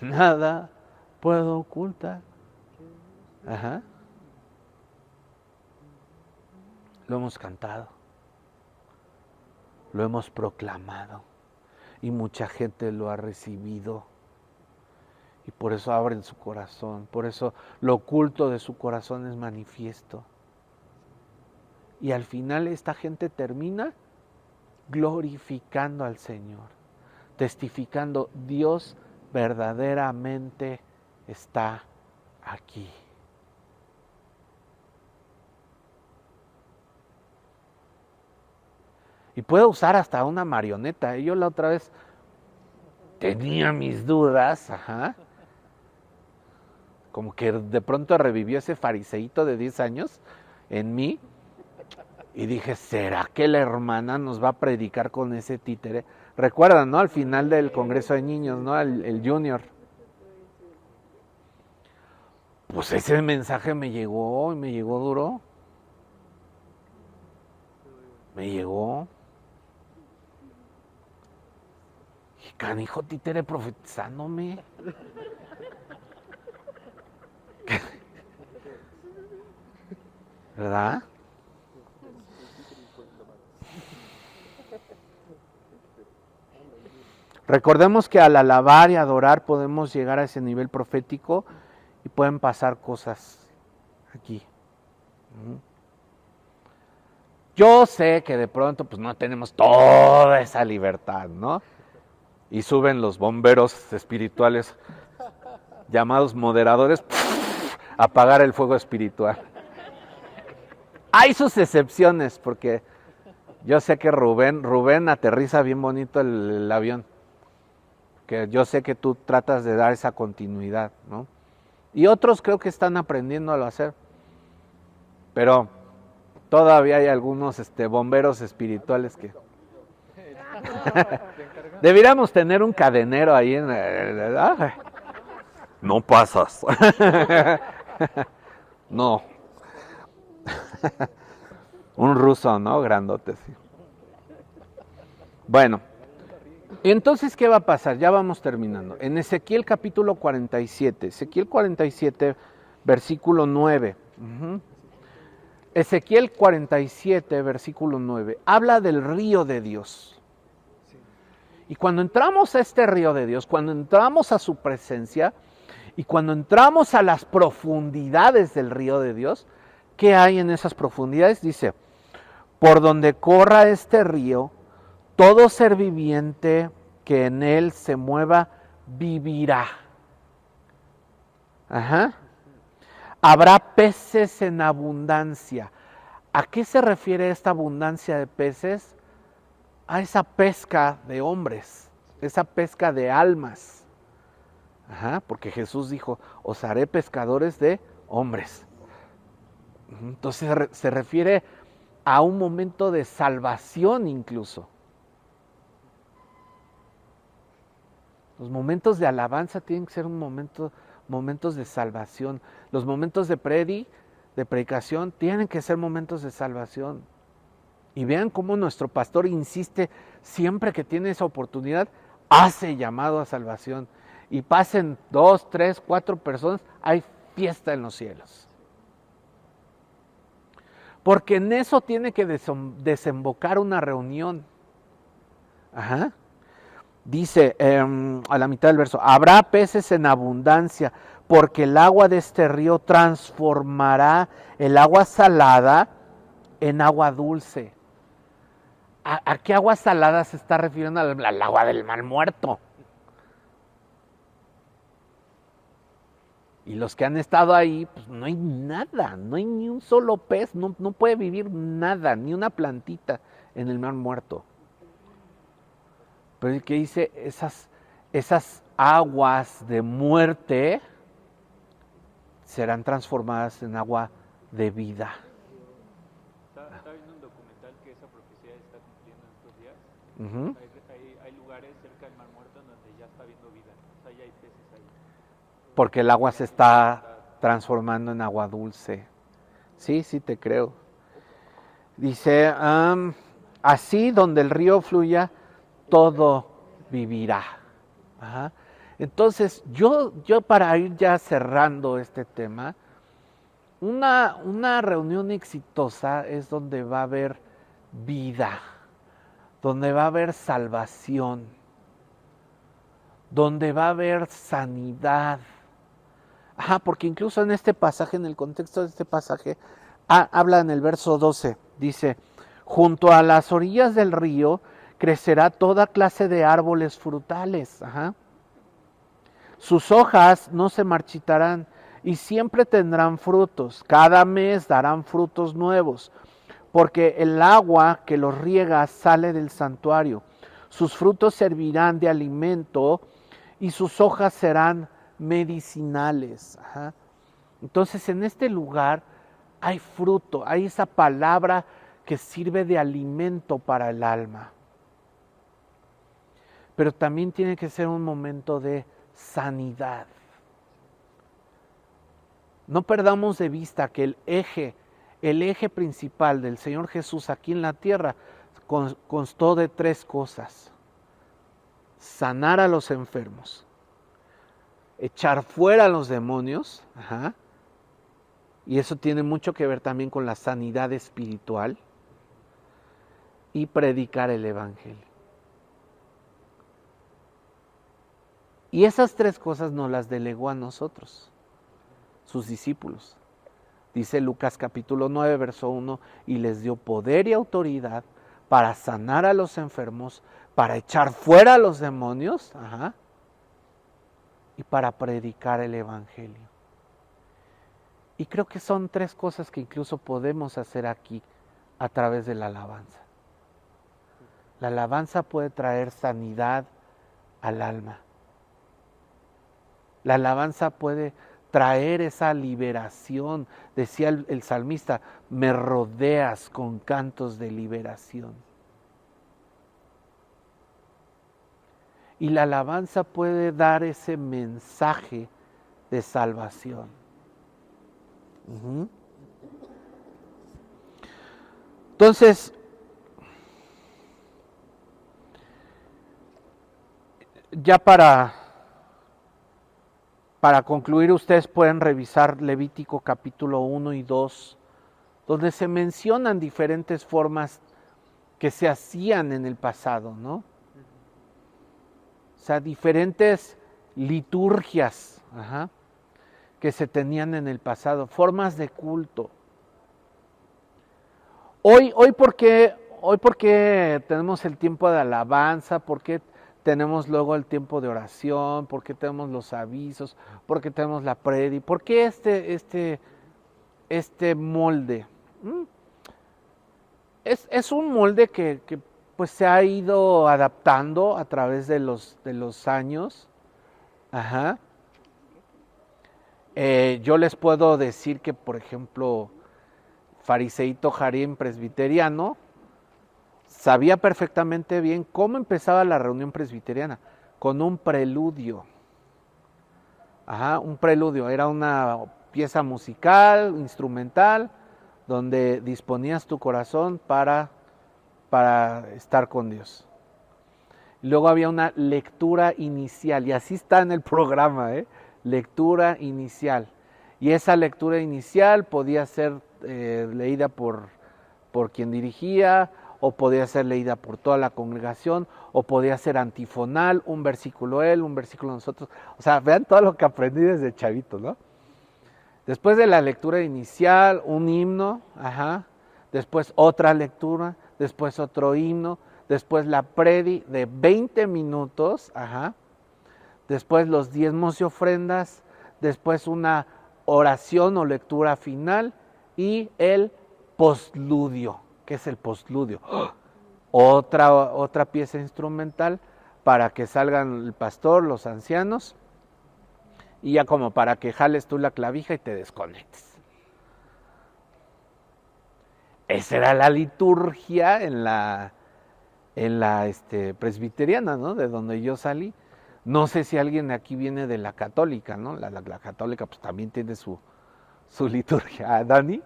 nada puedo ocultar. Lo hemos cantado. Lo hemos proclamado. Y mucha gente lo ha recibido. Y por eso abren su corazón. Por eso lo oculto de su corazón es manifiesto. Y al final esta gente termina glorificando al Señor, testificando, Dios verdaderamente está aquí. Y puedo usar hasta una marioneta. Yo la otra vez tenía mis dudas, como que de pronto revivió ese fariseíto de 10 años en mí. Y dije, ¿será que la hermana nos va a predicar con ese títere? Recuerdan, ¿no? Al final del Congreso de Niños, ¿no? El Junior. Pues ese mensaje me llegó y me llegó duro. Me llegó. Y canijo títere profetizándome. ¿Verdad? Recordemos que al alabar y adorar podemos llegar a ese nivel profético y pueden pasar cosas aquí. Yo sé que de pronto pues no tenemos toda esa libertad, ¿no? Y suben los bomberos espirituales llamados moderadores a apagar el fuego espiritual. Hay sus excepciones porque yo sé que Rubén aterriza bien bonito el avión. Que yo sé que tú tratas de dar esa continuidad, ¿no? Y otros creo que están aprendiendo a hacer. Pero todavía hay algunos bomberos espirituales que... Deberíamos tener un cadenero ahí en... No pasas. No. Un ruso, ¿no? Grandote, sí. Bueno. Entonces, ¿qué va a pasar? Ya vamos terminando. En Ezequiel capítulo 47, Ezequiel 47, versículo 9. Ezequiel 47, versículo 9, habla del río de Dios. Y cuando entramos a este río de Dios, cuando entramos a su presencia y cuando entramos a las profundidades del río de Dios, ¿qué hay en esas profundidades? Dice, por donde corra este río, todo ser viviente que en él se mueva vivirá. Habrá peces en abundancia. ¿A qué se refiere esta abundancia de peces? A esa pesca de hombres, esa pesca de almas. Porque Jesús dijo, os haré pescadores de hombres. Entonces se refiere a un momento de salvación incluso. Los momentos de alabanza tienen que ser momentos de salvación. Los momentos de predicación, tienen que ser momentos de salvación. Y vean cómo nuestro pastor insiste siempre que tiene esa oportunidad, hace llamado a salvación. Y pasen 2, 3, 4 personas, hay fiesta en los cielos. Porque en eso tiene que desembocar una reunión. Ajá. Dice a la mitad del verso, habrá peces en abundancia, porque el agua de este río transformará el agua salada en agua dulce. ¿A qué agua salada se está refiriendo? Al agua del Mar Muerto. Y los que han estado ahí, pues no hay nada, no hay ni un solo pez, no puede vivir nada, ni una plantita en el Mar Muerto. Pero el que dice, esas aguas de muerte serán transformadas en agua de vida. Está viendo un documental que esa profecía está cumpliendo en estos días. Hay lugares cerca del Mar Muerto en donde ya está habiendo vida. O sea, ya hay peces ahí. Porque el agua se está transformando en agua dulce. Sí, sí te creo. Dice, así donde el río fluya, todo vivirá. Ajá. Entonces, yo para ir ya cerrando este tema, una reunión exitosa es donde va a haber vida, donde va a haber salvación, donde va a haber sanidad. Ajá, porque incluso en este pasaje, en el contexto de este pasaje, habla en el verso 12, dice, junto a las orillas del río crecerá toda clase de árboles frutales. Ajá. Sus hojas no se marchitarán y siempre tendrán frutos. Cada mes darán frutos nuevos, porque el agua que los riega sale del santuario. Sus frutos servirán de alimento y sus hojas serán medicinales. Ajá. Entonces en este lugar hay fruto, hay esa palabra que sirve de alimento para el alma. Pero también tiene que ser un momento de sanidad. No perdamos de vista que el eje principal del Señor Jesús aquí en la tierra constó de 3 cosas: sanar a los enfermos, echar fuera a los demonios, ajá, y eso tiene mucho que ver también con la sanidad espiritual, y predicar el evangelio. Y esas 3 cosas nos las delegó a nosotros, sus discípulos. Dice Lucas capítulo 9, verso 1, y les dio poder y autoridad para sanar a los enfermos, para echar fuera a los demonios, ajá, y para predicar el evangelio. Y creo que son 3 cosas que incluso podemos hacer aquí a través de la alabanza. La alabanza puede traer sanidad al alma. La alabanza puede traer esa liberación. Decía el salmista, me rodeas con cantos de liberación. Y la alabanza puede dar ese mensaje de salvación. Entonces, ya para concluir, ustedes pueden revisar Levítico capítulo 1 y 2, donde se mencionan diferentes formas que se hacían en el pasado, ¿no? O sea, diferentes liturgias, ajá, que se tenían en el pasado, formas de culto. Hoy ¿por qué tenemos el tiempo de alabanza? ¿Por qué tenemos luego el tiempo de oración? ¿Por qué tenemos los avisos? ¿Por qué tenemos la predi? ¿Por qué este molde? Es un molde que pues se ha ido adaptando a través de los años. Ajá. Yo les puedo decir que, por ejemplo, Fariseíto Harim presbiteriano sabía perfectamente bien cómo empezaba la reunión presbiteriana, con un preludio. Un preludio, era una pieza musical, instrumental, donde disponías tu corazón para estar con Dios. Luego había una lectura inicial, y así está en el programa, lectura inicial. Y esa lectura inicial podía ser leída por quien dirigía, o podía ser leída por toda la congregación, o podía ser antifonal, un versículo él, un versículo nosotros. O sea, vean todo lo que aprendí desde chavito, ¿no? Después de la lectura inicial, un himno, después otra lectura, después otro himno, después la predi de 20 minutos, después los diezmos y ofrendas, después una oración o lectura final y el postludio. ¿Qué es el postludio? Otra pieza instrumental para que salgan el pastor, los ancianos, y ya como para que jales tú la clavija y te desconectes. Esa era la liturgia en la presbiteriana, ¿no? De donde yo salí. No sé si alguien de aquí viene de la católica, ¿no? La católica pues también tiene su liturgia. ¿Dani?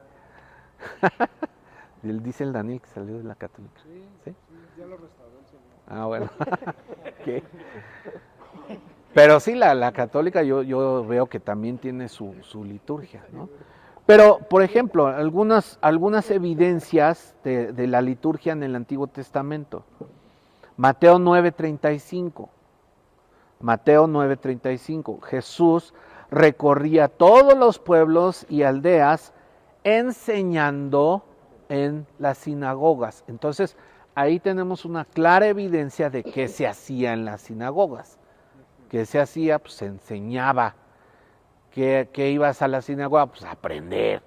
Dice el Daniel que salió de la católica. Sí, ya lo restauró el Señor. Bueno. ¿Qué? Pero sí, la católica yo veo que también tiene su liturgia, ¿no? Pero, por ejemplo, algunas evidencias de la liturgia en el Antiguo Testamento. Mateo 9:35. Mateo 9:35. Jesús recorría todos los pueblos y aldeas enseñando en las sinagogas. Entonces, ahí tenemos una clara evidencia de qué se hacía en las sinagogas. ¿Qué se hacía? Pues se enseñaba. ¿Qué ibas a la sinagoga? Pues a aprender.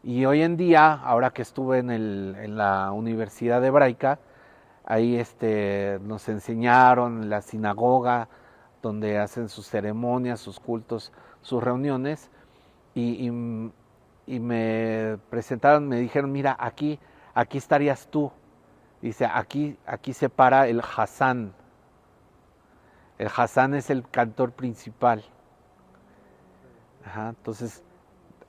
Y hoy en día, ahora que estuve en la Universidad Hebraica, ahí nos enseñaron en la sinagoga, donde hacen sus ceremonias, sus cultos, sus reuniones, y me presentaron, me dijeron, mira, aquí estarías tú. Dice, aquí se para el Hazán. El Hazán es el cantor principal. Entonces,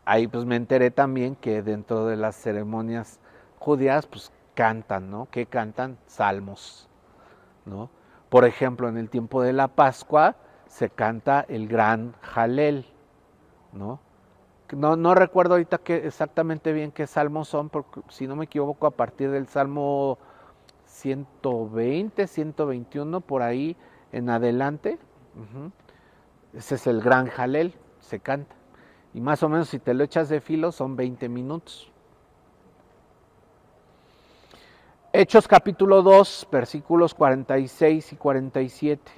ahí pues me enteré también que dentro de las ceremonias judías, pues cantan, ¿no? ¿Qué cantan? Salmos, ¿no? Por ejemplo, en el tiempo de la Pascua se canta el gran Jalel, ¿no? No recuerdo ahorita exactamente bien qué salmos son, porque si no me equivoco, a partir del Salmo 120, 121, por ahí en adelante, ese es el gran Jalel, se canta. Y más o menos si te lo echas de filo son 20 minutos. Hechos capítulo 2, versículos 46 y 47.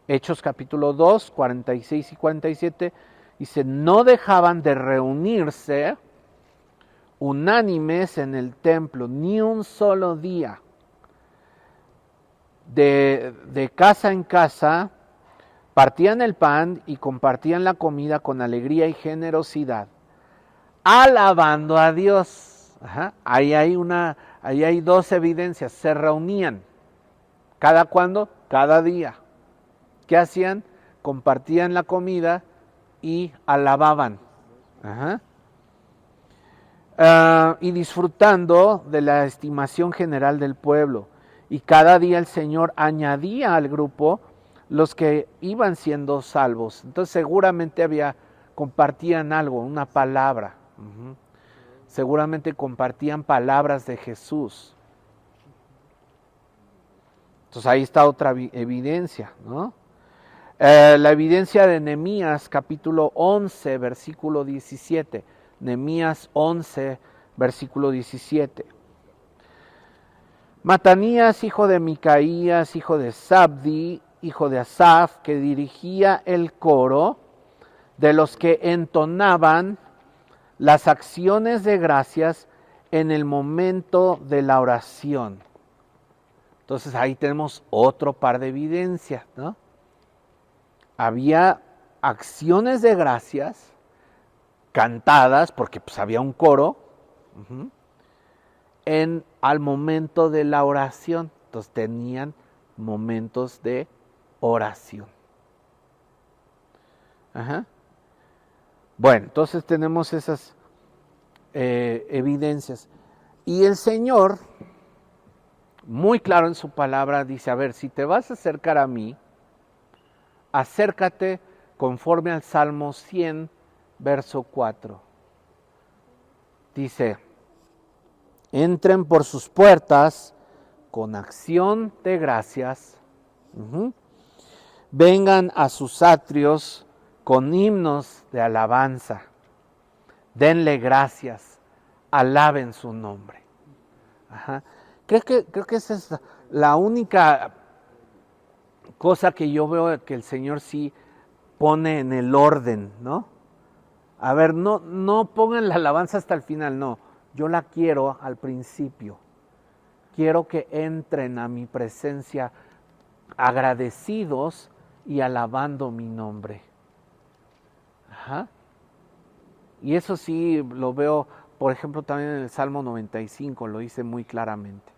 Hechos capítulo 2, 46 y 47, dice, no dejaban de reunirse unánimes en el templo, ni un solo día. De casa en casa, partían el pan y compartían la comida con alegría y generosidad, alabando a Dios. Ahí hay dos evidencias, se reunían. ¿Cada cuándo? Cada día. ¿Qué hacían? Compartían la comida y alababan. Y disfrutando de la estimación general del pueblo. Y cada día el Señor añadía al grupo los que iban siendo salvos. Entonces seguramente compartían algo, una palabra. Seguramente compartían palabras de Jesús. Entonces ahí está otra evidencia, ¿no? La evidencia de Nehemías capítulo 11, versículo 17. Nehemías 11, versículo 17. Matanías, hijo de Micaías, hijo de Zabdi, hijo de Asaf, que dirigía el coro de los que entonaban las acciones de gracias en el momento de la oración. Entonces ahí tenemos otro par de evidencias, ¿no? Había acciones de gracias cantadas, porque pues había un coro, al momento de la oración. Entonces tenían momentos de oración. Ajá. Bueno, entonces tenemos esas evidencias. Y el Señor, muy claro en su palabra, dice, a ver, si te vas a acercar a mí, acércate conforme al Salmo 100, verso 4. Dice, entren por sus puertas con acción de gracias, vengan a sus atrios con himnos de alabanza, denle gracias, alaben su nombre. Ajá. Creo que esa es la única cosa que yo veo que el Señor sí pone en el orden, ¿no? A ver, no pongan la alabanza hasta el final, no. Yo la quiero al principio. Quiero que entren a mi presencia agradecidos y alabando mi nombre. Ajá. Y eso sí lo veo, por ejemplo, también en el Salmo 95, lo dice muy claramente.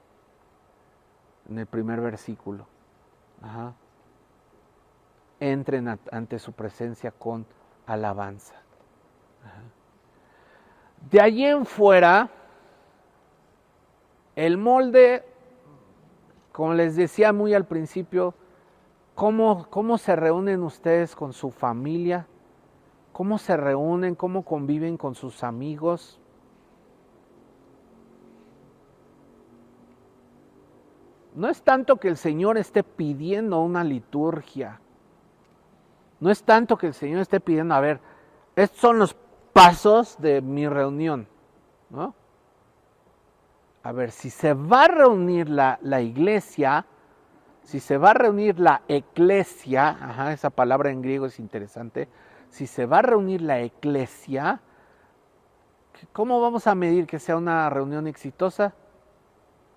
En el primer versículo. Ajá. Entren ante su presencia con alabanza. Ajá. De allí en fuera, el molde, como les decía muy al principio, ¿cómo se reúnen ustedes con su familia? ¿Cómo se reúnen? ¿Cómo conviven con sus amigos? No es tanto que el Señor esté pidiendo una liturgia. No es tanto que el Señor esté pidiendo, a ver, estos son los pasos de mi reunión, ¿no? A ver, si se va a reunir la iglesia, si se va a reunir la eclesia, ajá, esa palabra en griego es interesante, si se va a reunir la eclesia, ¿cómo vamos a medir que sea una reunión exitosa?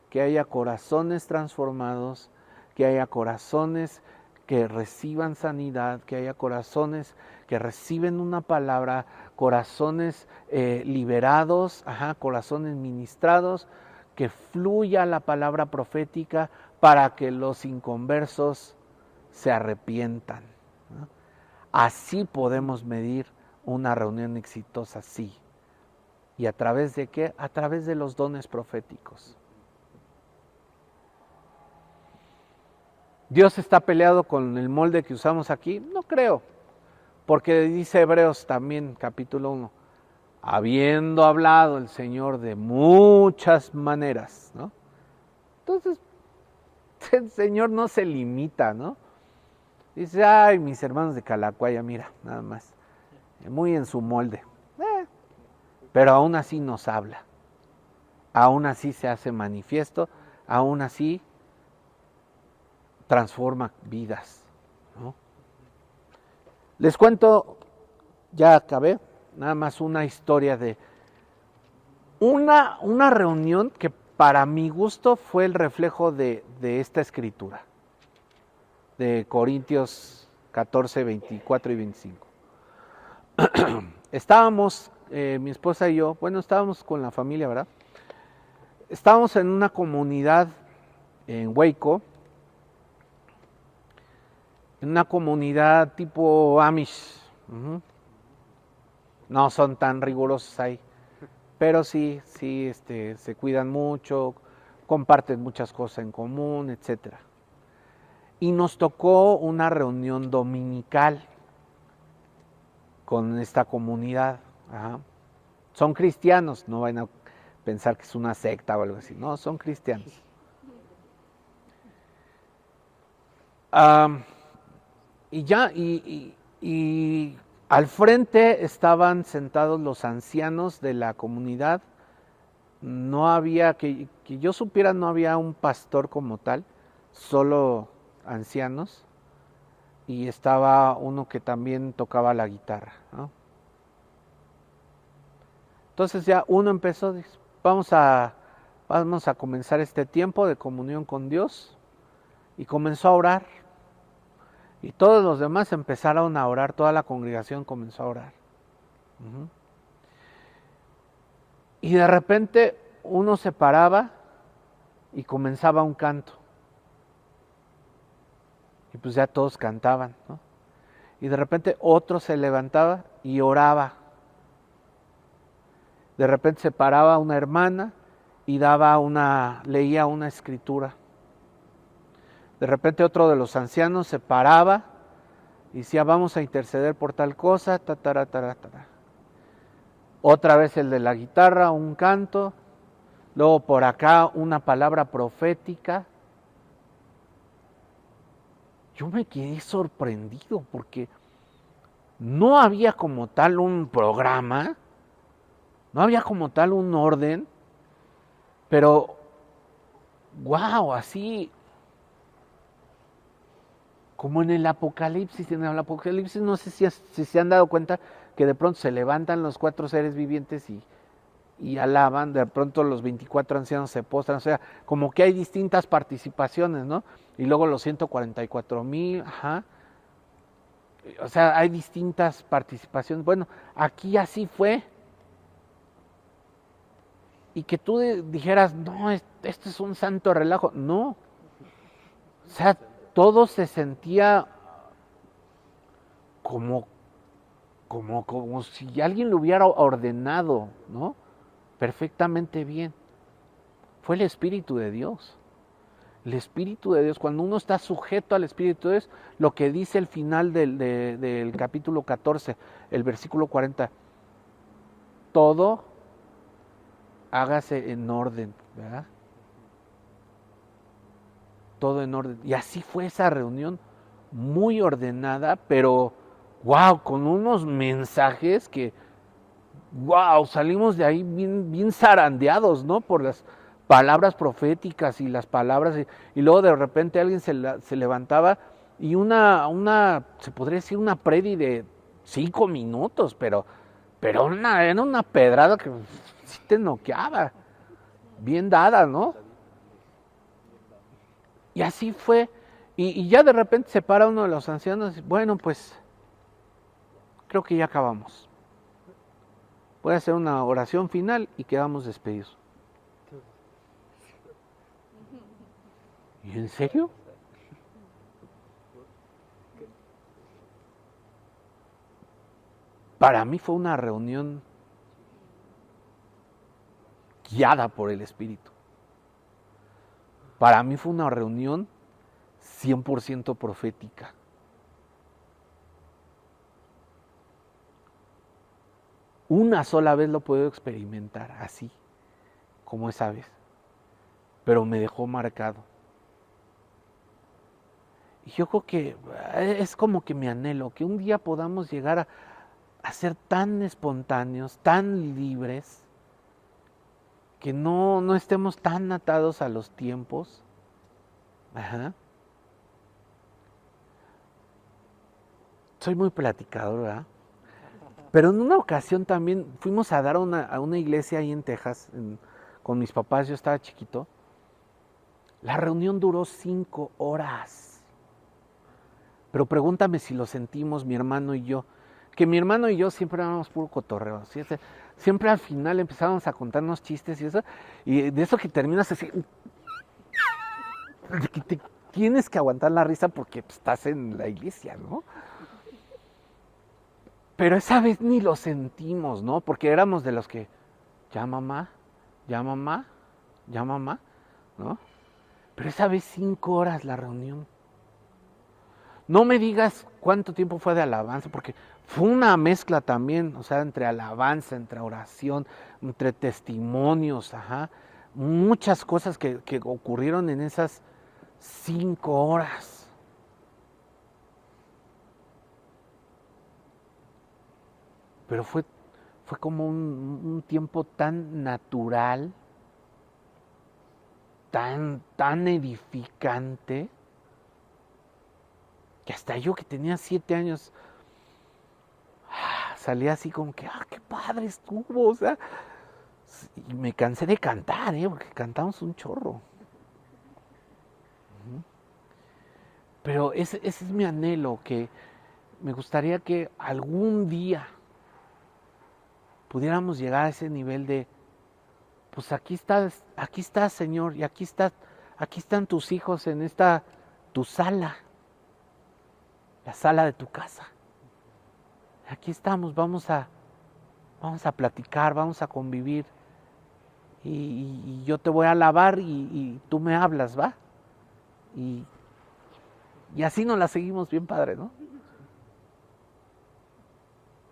Que haya corazones transformados, que haya corazones que reciban sanidad, que haya corazones que reciben una palabra, corazones liberados, ajá, corazones ministrados, que fluya la palabra profética para que los inconversos se arrepientan, ¿no? Así podemos medir una reunión exitosa, sí. ¿Y a través de qué? A través de los dones proféticos. ¿Dios está peleado con el molde que usamos aquí? No creo, porque dice Hebreos también, capítulo 1, habiendo hablado el Señor de muchas maneras, ¿no? Entonces, el Señor no se limita, ¿no? Dice, ay, mis hermanos de Calacuaya, mira, nada más, muy en su molde, pero aún así nos habla, aún así se hace manifiesto, aún así transforma vidas, ¿no? Les cuento, ya acabé, nada más una historia de una reunión que para mi gusto fue el reflejo de esta escritura, de Corintios 14, 24 y 25. Estábamos, mi esposa y yo, bueno, estábamos con la familia, ¿verdad? Estábamos en una comunidad en Waco, en una comunidad tipo Amish. No son tan rigurosos ahí, pero sí, se cuidan mucho, comparten muchas cosas en común, etc. Y nos tocó una reunión dominical con esta comunidad. Ajá. Son cristianos, no van a pensar que es una secta o algo así, no, son cristianos. Y al frente estaban sentados los ancianos de la comunidad. No había, que yo supiera, no había un pastor como tal, solo ancianos. Y estaba uno que también tocaba la guitarra, ¿no? Entonces ya uno empezó, dice, vamos a comenzar este tiempo de comunión con Dios. Y comenzó a orar. Y todos los demás empezaron a orar, toda la congregación comenzó a orar. Y de repente uno se paraba y comenzaba un canto. Y pues ya todos cantaban, ¿no? Y de repente otro se levantaba y oraba. De repente se paraba una hermana y leía una escritura. De repente otro de los ancianos se paraba y decía, vamos a interceder por tal cosa, tatara, tatara, tatara. Otra vez el de la guitarra, un canto. Luego por acá una palabra profética. Yo me quedé sorprendido porque no había como tal un programa, no había como tal un orden, pero wow, así como en el Apocalipsis no sé si se han dado cuenta que de pronto se levantan los 4 seres vivientes y alaban, de pronto los 24 ancianos se postran, o sea, como que hay distintas participaciones, ¿no? Y luego los 144,000, ajá. O sea, hay distintas participaciones. Bueno, aquí así fue. Y que tú dijeras, no, esto es un santo relajo. No. O sea, todo se sentía como si alguien lo hubiera ordenado, ¿no? Perfectamente bien. Fue el Espíritu de Dios. El Espíritu de Dios, cuando uno está sujeto al Espíritu de Dios, lo que dice el final del capítulo 14, el versículo 40, todo hágase en orden, ¿verdad? Todo en orden. Y así fue esa reunión, muy ordenada, pero wow, con unos mensajes que, wow, salimos de ahí bien zarandeados, ¿no? Por las palabras proféticas y las palabras, y luego de repente alguien se levantaba y se podría decir una predi de 5 minutos, pero era una pedrada que sí te noqueaba, bien dada, ¿no? Y así fue, y ya de repente se para uno de los ancianos y bueno, pues creo que ya acabamos. Voy a hacer una oración final y quedamos despedidos. ¿Y en serio? Para mí fue una reunión guiada por el Espíritu. Para mí fue una reunión 100% profética. Una sola vez lo puedo experimentar así, como esa vez, pero me dejó marcado. Y yo creo que es como que mi anhelo, que un día podamos llegar a ser tan espontáneos, tan libres, que no estemos tan atados a los tiempos. Ajá. Soy muy platicador, ¿verdad? Pero en una ocasión también fuimos a dar a una iglesia ahí en Texas, con mis papás, yo estaba chiquito. La reunión duró 5 horas. Pero pregúntame si lo sentimos mi hermano y yo. Que mi hermano y yo siempre éramos puro cotorreo. ¿Sí? Siempre al final empezábamos a contarnos chistes y eso. Y de eso que terminas así. Que te tienes que aguantar la risa porque pues, estás en la iglesia, ¿no? Pero esa vez ni lo sentimos, ¿no? Porque éramos de los que, ya mamá, ya mamá, ya mamá, ¿no? Pero esa vez 5 horas la reunión. No me digas cuánto tiempo fue de alabanza, porque fue una mezcla también, o sea, entre alabanza, entre oración, entre testimonios, ajá. Muchas cosas que ocurrieron en esas 5 horas. Pero fue como un tiempo tan natural, tan edificante, que hasta yo que tenía 7 años, salía así como que, qué padre estuvo, o sea, y me cansé de cantar, porque cantamos un chorro. Pero ese es mi anhelo, que me gustaría que algún día pudiéramos llegar a ese nivel de, pues aquí estás, Señor, y aquí están tus hijos en esta, tu sala. la sala de tu casa. Aquí estamos, vamos a platicar, vamos a convivir. Y yo te voy a alabar y tú me hablas, ¿va? Y así nos la seguimos bien padre, ¿no?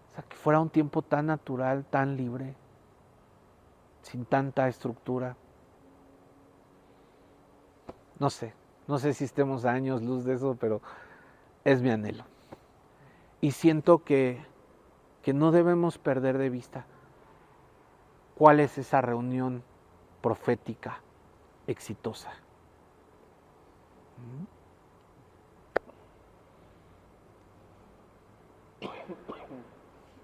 O sea, que fuera un tiempo tan natural, tan libre, sin tanta estructura. No sé si estemos a años luz de eso, pero es mi anhelo. Y siento que no debemos perder de vista cuál es esa reunión profética exitosa.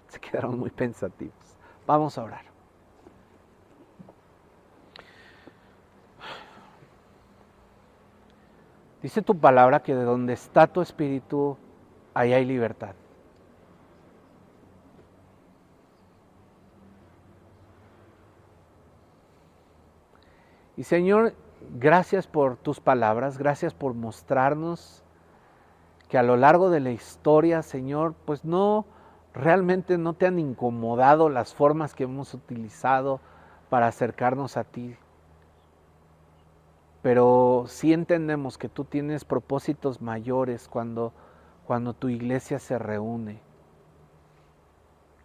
Se quedaron muy pensativos. Vamos a orar. Dice tu palabra que de donde está tu espíritu, ahí hay libertad. Y Señor, gracias por tus palabras, gracias por mostrarnos que a lo largo de la historia, Señor, pues realmente no te han incomodado las formas que hemos utilizado para acercarnos a ti. Pero sí entendemos que tú tienes propósitos mayores cuando tu iglesia se reúne.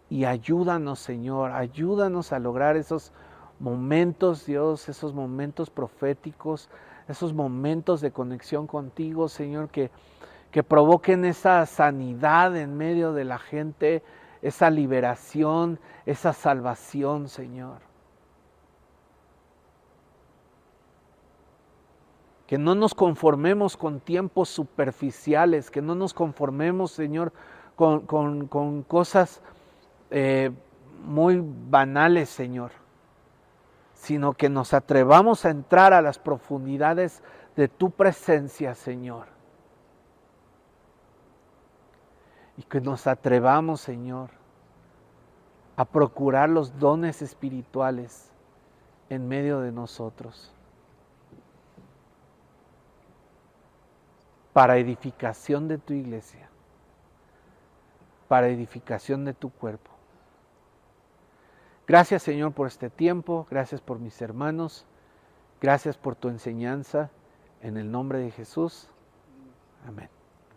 Y ayúdanos, Señor, ayúdanos a lograr esos momentos, Dios, esos momentos proféticos, esos momentos de conexión contigo, Señor, que provoquen esa sanidad en medio de la gente, esa liberación, esa salvación, Señor. Que no nos conformemos con tiempos superficiales, que no nos conformemos, Señor, con cosas muy banales, Señor, sino que nos atrevamos a entrar a las profundidades de tu presencia, Señor. Y que nos atrevamos, Señor, a procurar los dones espirituales en medio de nosotros, para edificación de tu iglesia, para edificación de tu cuerpo. Gracias, Señor, por este tiempo, gracias por mis hermanos, gracias por tu enseñanza, en el nombre de Jesús. Amén.